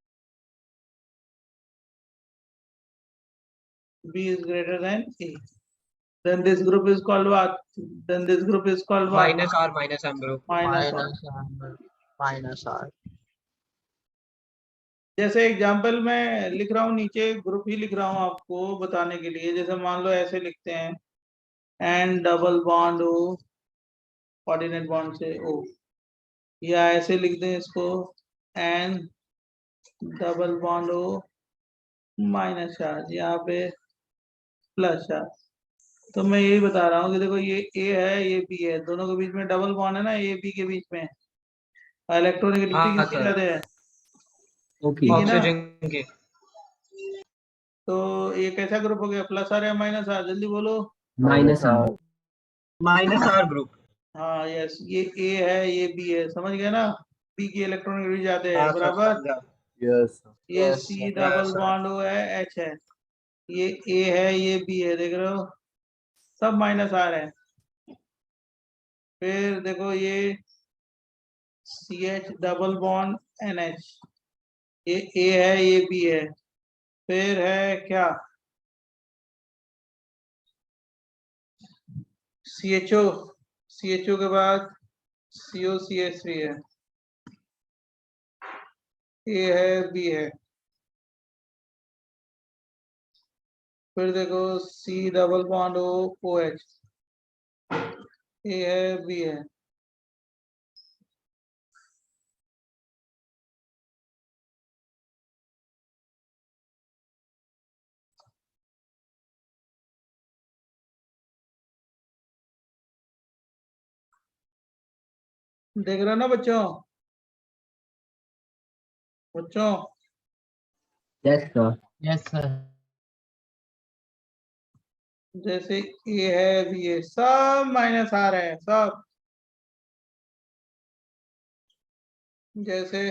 B is greater than A. Then this group is called what? Then this group is called what? Minus R minus M group. Minus R. Minus R. Minus R. जैसे example में लिख रहा हूँ, नीचे group ही लिख रहा हूँ आपको बताने के लिए. जैसे मान लो ऐसे लिखते हैं, N double bond O, coordinate bond से O, या ऐसे लिख दें इसको N double bond O minus charge, यहाँ पे प्लस चार्ज. तो मैं यही बता रहा हूँ कि देखो ये A है, ये B है, दोनों के बीच में डबल बॉन्ड है ना, A B के बीच में, इलेक्ट्रोनेगेटिविटी हाँ किसकी सर, ज्यादा है, Okay. ठीक है ना. ऑक्सीजन की. तो ये कैसा ग्रुप हो गया, प्लस आर या माइनस आर, जल्दी बोलो. Minus R. Minus R group. हाँ यस, ये A है, ये B है, समझ गए ना, B की इलेक्ट्रॉनिक जाते हैं, हाँ सर, बराबर. समझा. यस ये Yes, C sir. Double sir. Bond O है, H है, ये A है, ये B है, देख रहे हो, सब माइनस आर है. फिर देखो ये CH डबल बॉन्ड NH, ये A है, ये B है. फिर है क्या, CHO के बाद COCH3 है, A है, B है, फिर देखो C double bond OH, A है, B है, देख रहे हो ना बच्चों? बच्चों Yes, sir. Yes sir. जैसे A है, B है, सब माइनस आ रहे हैं सब। जैसे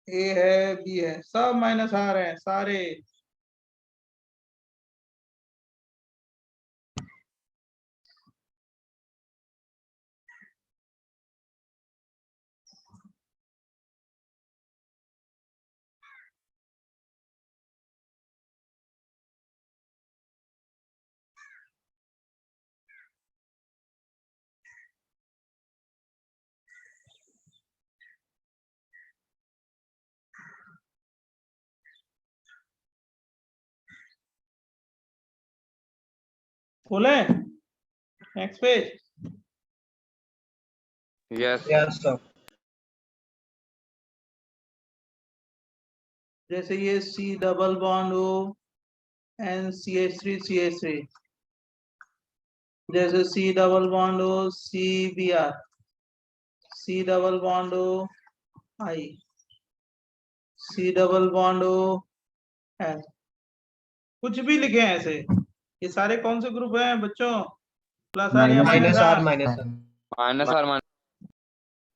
A है, B है, सब माइनस आ रहे हैं सारे। खोले next page. Yes Yes, sir. जैसे ये C double bond O and CH3 जैसे C double bond O CBr, C double bond O I, C double bond O L, कुछ भी लिखे हैं ऐसे। ये सारे कौन से ग्रुप हैं बच्चों? प्लस आर या Minus minus R, R? minus R. Minus R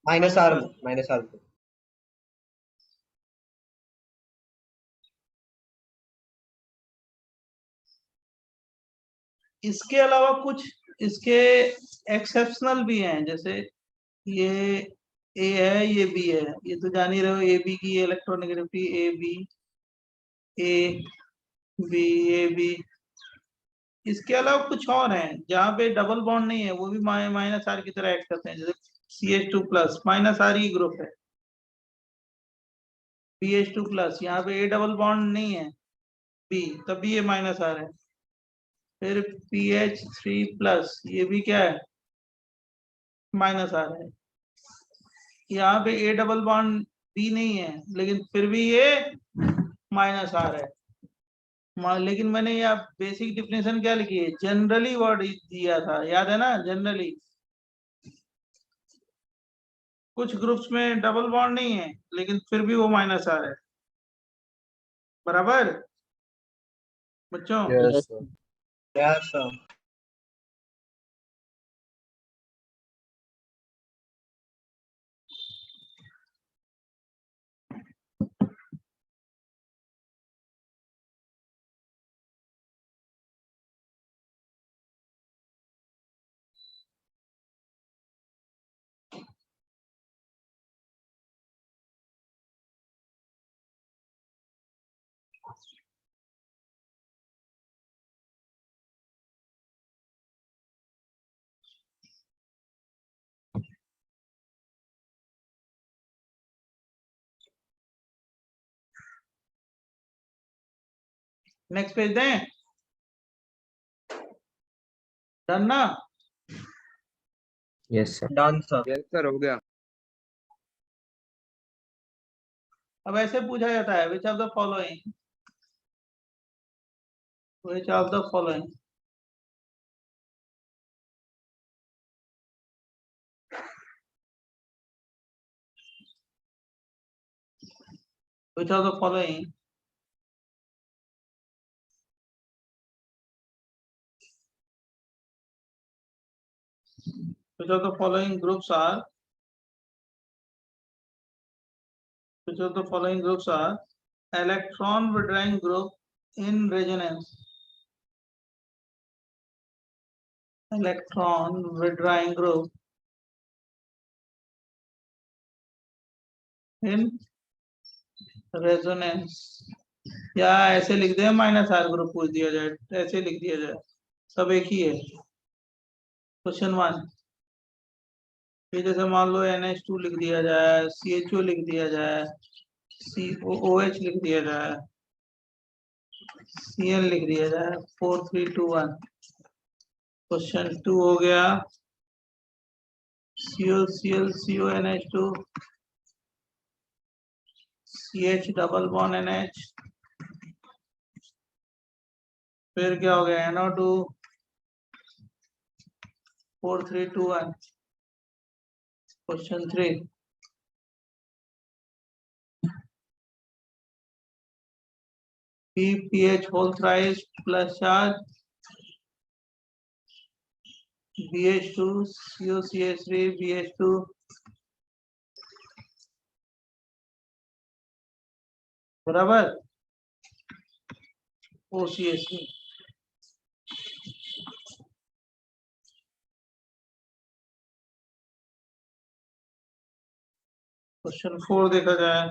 Minus R, minus R. इसके अलावा कुछ इसके एक्सेप्शनल भी हैं, जैसे ये A है, ये B है, ये तो जान ही रहे हो, AB की इलेक्ट्रोनेगेटिविटी AB। इसके अलावा कुछ और हैं जहाँ पे डबल बॉन्ड नहीं है, वो भी माइनस आर की तरह एक्ट करते हैं, जैसे CH2+ minus are he group है, BH2+, यहाँ पे A डबल बॉन्ड नहीं है B, तभी ये माइनस आर है। फिर PH3+, ये भी क्या है? माइनस आर है। यहाँ पे A डबल बॉन्ड B नहीं है, लेकिन फिर भी ये माइनस आर है। लेकिन मैंने यहाँ बेसिक डिफिनेशन क्या लिखी है? जनरली वर्ड दिया था, याद है ना? जनरली कुछ ग्रुप्स में डबल बॉन्ड नहीं है, लेकिन फिर भी वो माइनस आर है, बराबर बच्चों? Yes, Yes. sir. Yes, sir. Next page दें? डन ना? Yes, sir. Done, sir. Yes sir हो गया। अब ऐसे पूछा जाता है, which of the following, which of the following which of the following which of the following groups are which of the following groups are electron withdrawing group in resonance, electron withdrawing group in resonance? या ऐसे लिख दे minus are group पूछ दिया जाए, ऐसे लिख दिया जाए, सब एक ही है। क्वेश्चन 1, ये जैसे मान लो NH2 लिख दिया जाए, CHO लिख दिया जाए, COOH लिख दिया जाए, Cl लिख दिया जाए, 4 3 2 1। क्वेश्चन 2 हो गया COCl CONH2 CH double bond NH, फिर क्या हो गया NO2 4 3 2 1। Question 3, pH whole thrice plus charge BH2 COCH3 BH2 बराबर OCH3। क्वेश्चन 4 देखा जाए,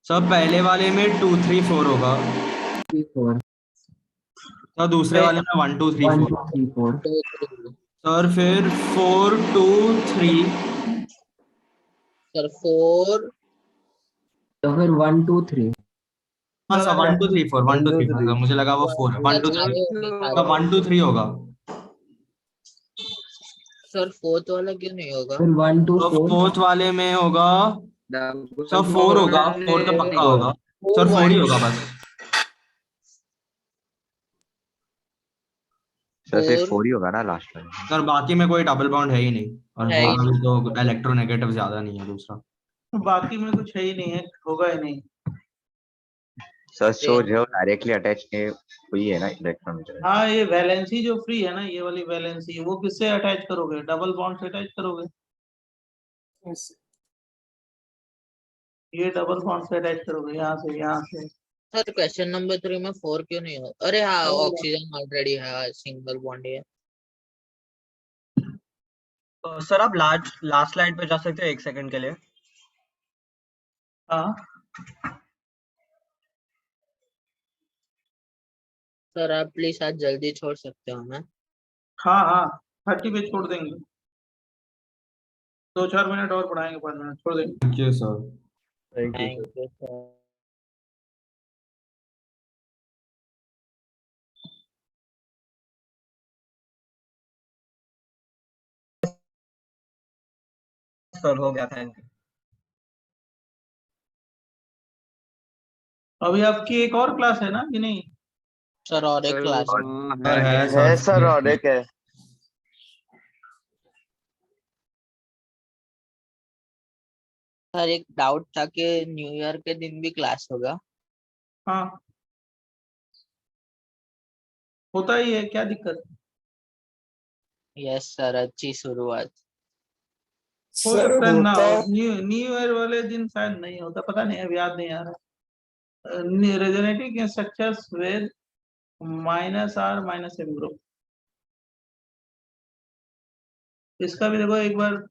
सर पहले वाले में 2 3 4 होगा, 3 4 सर दूसरे वाले में 1 2 3 1 4, 2 3 4 2 3 सर फिर 4 2 3, सर 4 तो फिर 1 2 3 हाँ सर 1 2 3 4 1 2 3 4, सर मुझे लगा वो 4 है, 1 2 सर 3, आगे सर 1 2 3 होगा, सर फोर्थ वाला क्यों नहीं होगा? फिर 1 2 तो 4 फोर्थ वाले में होगा सर 4 होगा, 4 तो पक्का होगा, सर 4 ही होगा बस। सर फिर 4 4 ही होगा ना लास्ट में। सर बाकी में कोई डबल बॉन्ड है ही नहीं, और है ही अभी तो इलेक्ट्रोनेगेटिव ज्यादा नहीं है दूसरा। बाकी में कुछ है ही नहीं है, होगा ही नहीं। सर सो जो डायरेक्टली अटैच है वही है ना इलेक्ट्रॉन। हाँ, ये वैलेंसी जो फ्री है ना, ये वाली वैलेंसी, वो किससे अटैच करोगे? डबल बॉन्ड से अटैच करोगे। ये डबल बॉन्ड से अटैच करोगे, यहाँ से यहाँ से। सर क्वेश्चन नंबर 3 में 4 क्यों नहीं होगा? अरे हाँ, ऑक्सीजन ऑलरेडी है, सिंगल बॉन्ड है। तो सर आप लास्ट स्लाइड पे जा सकते हो 1 सेकंड के लिए। हाँ सर आप प्लीज आज जल्दी छोड़ सकते हो ना? हाँ हाँ, 30 पे छोड़ देंगे, 2-4 मिनट और पढ़ाएंगे, 5 मिनट छोड़ देंगे। Thank you sir. Thank you sir. Sir हो गया, थैंक यू। अभी आपकी एक और क्लास है ना कि नहीं? सर और एक क्लास है सर, और एक है। सर एक डाउट था कि न्यू ईयर के दिन भी क्लास होगा? हाँ होता ही है, क्या दिक्कत? यस सर, अच्छी शुरुआत। हो सकता है ना हो, न्यू ईयर वाले दिन शायद नहीं होता, पता नहीं, अब याद नहीं आ रहा। Resonating structures with -R -M group, इसका भी देखो एक बार,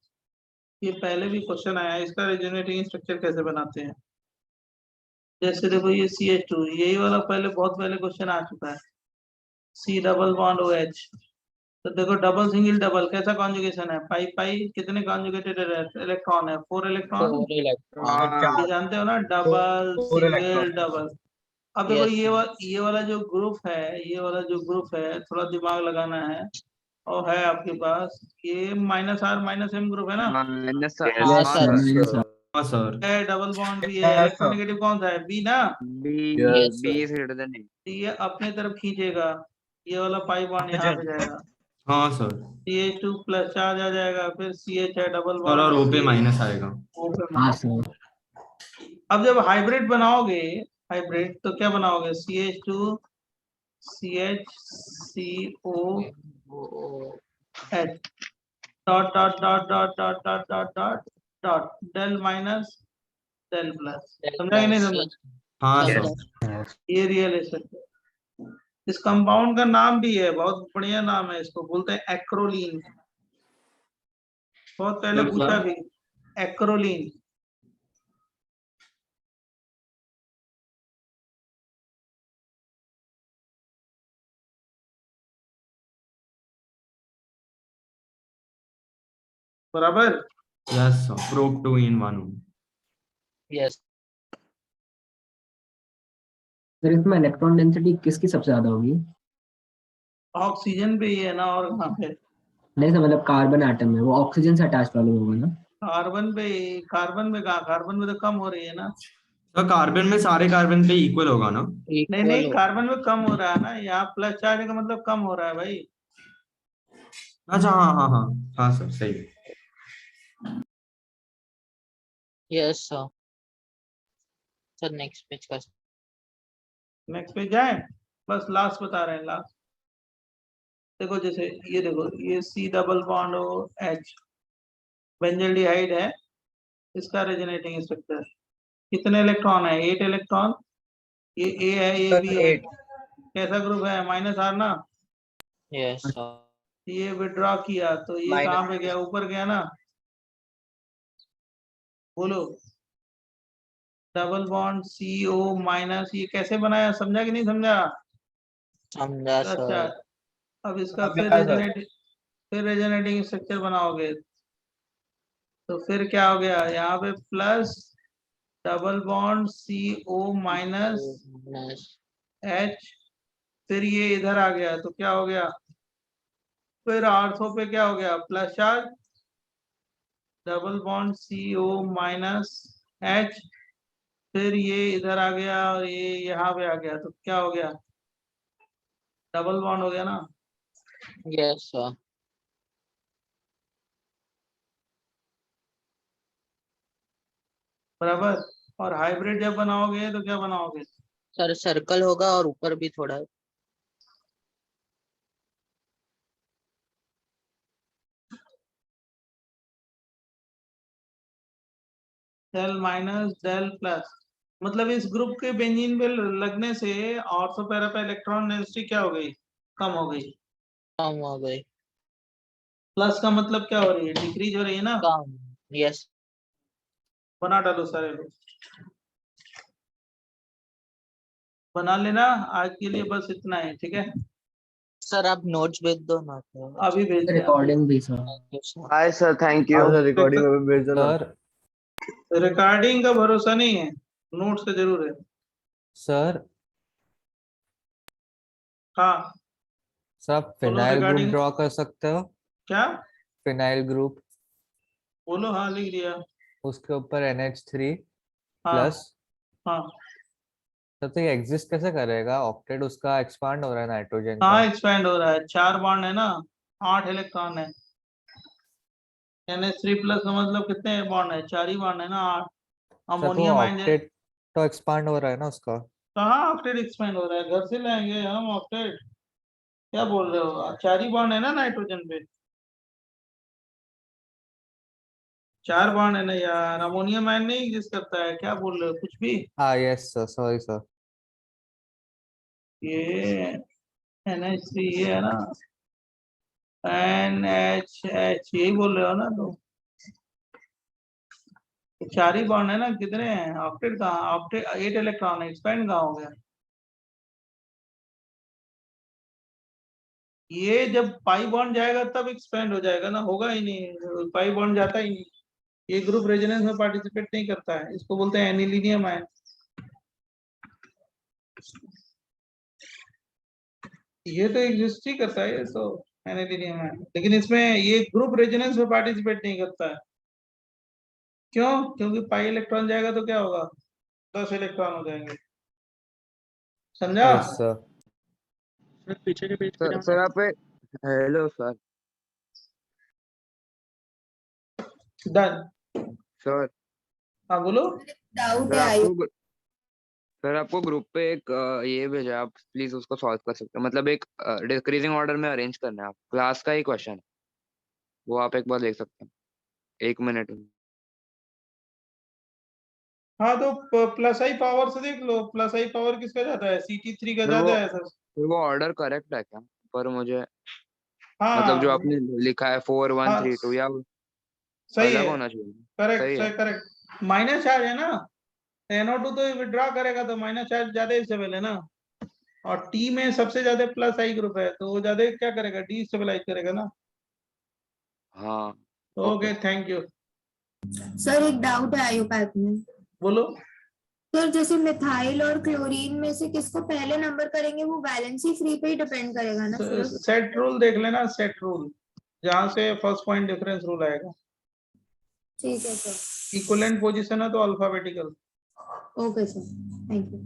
ये पहले भी क्वेश्चन आया है, इसका रेजोनेटिंग स्ट्रक्चर कैसे बनाते हैं। जैसे देखो ये CH2, यही वाला पहले बहुत पहले क्वेश्चन आ चुका है, C डबल बॉन्ड OH। तो देखो डबल सिंगल डबल कैसा कॉन्जुगेशन है, पाई पाई कितने कॉन्जुगेटेड इलेक्ट्रॉन है? 4 इलेक्ट्रॉन। 4 इलेक्ट्रॉन। ये जानते हो ना, double four single electron. Double. अब देखो Yes, ये वाला जो ग्रुप है, ये वाला जो ग्रुप है, थोड़ा दिमाग लगाना है, और है आपके पास ये -R -M ग्रुप है ना, माइनस यस सर माइनस हाँ सर, है डबल बॉन्ड भी है, इलेक्ट्रोनेगेटिव कौन सा है? B ना। Yes, B sir. Is greater than A. तो ये अपने तरफ खींचेगा, ये वाला पाई बॉन्ड यहाँ पे जाएगा, हाँ सर, CH2 प्लस चार्ज आ जाएगा, फिर CH है डबल सर और ओ पे बॉन्ड माइनस आएगा। हाँ सर अब जब हाइब्रिड बनाओगे, हाइब्रिड तो क्या बनाओगे? CH2 CH dot dot dot dot dot dot dot dot dot del minus del plus समझा कि नहीं समझा? हाँ समझा। सर ये रियल एसिड इस कंपाउंड का नाम भी है, बहुत बढ़िया नाम है, इसको बोलते हैं एक्रोलीन। बहुत पहले पूछा भी, एक्रोलीन। बराबर। Yes sir prop 2 in 1 yes sir इसमें इलेक्ट्रॉन डेंसिटी किसकी सबसे ज्यादा होगी? ऑक्सीजन पे ही है ना, और कहाँ पे? नहीं सर मतलब कार्बन एटम में वो ऑक्सीजन से अटैच वाले होगा ना? कार्बन पे ही, कार्बन में कहाँ, कार्बन में तो कम हो रही है ना। सर कार्बन में सारे कार्बन पे इक्वल होगा ना? नहीं इक्वल नहीं, हो। कार्बन में कम हो रहा है ना, यहाँ प्लस चार्ज का मतलब कम हो रहा है भाई। अच्छा हाँ हाँ हाँ हाँ सर सही है। Yes sir. Sir next page का। नेक्स्ट पे जाए, बस लास्ट बता रहे हैं, लास्ट। देखो जैसे ये देखो, ये C डबल बॉन्ड हो H, बेंजल्डिहाइड है, इसका रेजोनेटिंग स्ट्रक्चर कितने इलेक्ट्रॉन है? 8 इलेक्ट्रॉन। ये A है, ये भी है, कैसा ग्रुप है? -R ना। Yes sir. ये विड्रॉ किया तो ये कहाँ पे गया? ऊपर गया ना। बोलो, डबल बॉन्ड CO माइनस, ये कैसे बनाया, समझा कि नहीं समझा? समझा अच्छा, सर। अब इसका फिर रेजोनेटिंग स्ट्रक्चर बनाओगे तो फिर क्या हो गया? यहाँ पे plus double bond CO minus minus H, फिर ये इधर आ गया तो क्या हो गया? फिर R2 पे क्या हो गया? Plus charge, double bond CO minus H, फिर ये इधर आ गया और ये यहाँ पे आ गया तो क्या हो गया? डबल बॉन्ड हो गया ना। Yes sir. बराबर। और हाइब्रिड जब बनाओगे तो क्या बनाओगे? सर सर्कल होगा और ऊपर भी थोड़ा। डेल माइनस डेल प्लस, मतलब इस ग्रुप के बेंजीन पे लगने से ऑर्थो पैरा पे इलेक्ट्रॉन डेंसिटी क्या हो गई? कम हो गई। कम हो गई। प्लस का मतलब क्या हो रही है? डिक्रीज हो रही है ना। कम। यस। बना डालो सारे लोग, बना लेना। आज के लिए बस इतना है, ठीक है? सर आप नोट्स भेज दो ना तो। अभी भेज दिया। रिकॉर्डिंग भी sir. Thank you sir. Hi sir thank you recording में भेज दो ना। सर रिकॉर्डिंग का भरोसा नहीं है, नोट्स का जरूर है। सर हाँ सर आप बोलो, फिनाइल ग्रुप रिकॉर्डिंग ड्रॉ कर सकते हो? क्या? फिनाइल ग्रुप, बोलो, हाँ लिख दिया। उसके ऊपर NH3 हाँ प्लस। हाँ तो ये एग्जिस्ट कैसे करेगा? ऑक्टेट उसका एक्सपांड हो रहा है नाइट्रोजन हाँ, का। एक्सपेंड हो रहा है, 4 बॉन्ड है ना, 8 इलेक्ट्रॉन है। NH3 प्लस का मतलब कितने बॉन्ड है? 4 ही बॉन्ड है ना, 8। सर तो अमोनियम आयन ऑक्टेट तो एक्सपांड हो रहा है ना उसका। कहाँ ऑक्टेट एक्सपेंड हो रहा है? घर से लाएंगे हम ऑक्टेट, क्या बोल रहे हो? 4 ही बॉन्ड है ना नाइट्रोजन पे, 4 बॉन्ड है ना यार। अमोनियम आयन नहीं एग्जिस्ट करता है, क्या बोल रहे हो कुछ भी? हाँ यस सर सॉरी सर। ये NH3 ये है ना, NH यही बोल रहे हो ना तुम? 4 ही बॉन्ड है ना, कितने हैं? ऑक्टेट कहाँ? ऑक्टेट 8 इलेक्ट्रॉन है, एक्सपेंड कहाँ हो गया? ये जब पाई बॉन्ड जाएगा तब एक्सपेंड हो जाएगा ना, होगा ही नहीं, पाई बॉन्ड जाता ही नहीं। ये ग्रुप रेजोनेंस में पार्टिसिपेट नहीं करता है, इसको बोलते हैं एनिलीनियम आयन। ये तो एग्जिस्ट ही करता है, ये तो एनिलीनियम आयन, लेकिन इसमें ये ग्रुप रेजोनेंस में पार्टिसिपेट नहीं करता है। क्यों? क्योंकि पाई इलेक्ट्रॉन जाएगा तो क्या होगा? 10 इलेक्ट्रॉन हो जाएंगे, समझा? Yes sir. पीछे के पेज पे सर जाओ सर ना। आप हेलो सर। डन। सर हाँ बोलो। सर आपको फिर आपको ग्रुप पे एक ये भेजा है, आप प्लीज उसको सॉल्व कर सकते हो, मतलब एक डिक्रीजिंग ऑर्डर में अरेंज करना है, आप क्लास का ही क्वेश्चन है वो, आप एक बार देख सकते हैं 1 मिनट में। हाँ तो प्लस आई पावर से देख लो, प्लस आई पावर किसका ज्यादा है, CT3 का फिर वो ज्यादा है सर। फिर वो ऑर्डर करेक्ट है क्या, पर मुझे मतलब जो हाँ आपने लिखा है 4132 या सही अलग है, होना चाहिए। करेक्ट सही है। सही करेक्ट। माइनस चार्ज है ना, NO2 तो विड्रॉ करेगा तो माइनस चार्ज ज्यादा स्टेबल है ना, और टी में सबसे ज्यादा प्लस आई ग्रुप है तो वो ज्यादा क्या करेगा, डी स्टेबलाइज करेगा ना। हाँ ओके थैंक यू। सर एक डाउट है आयोपैथ में। बोलो। सर जैसे मिथाइल और क्लोरीन में से किसको पहले नंबर करेंगे वो वैलेंसी फ्री पे ही डिपेंड करेगा ना सिर्फ? सेट रूल देख लेना, सेट रूल जहां से फर्स्ट पॉइंट डिफरेंस रूल आएगा। ठीक है सर। इक्विवेलेंट पोजीशन है तो alphabetical. Okay sir, thank you.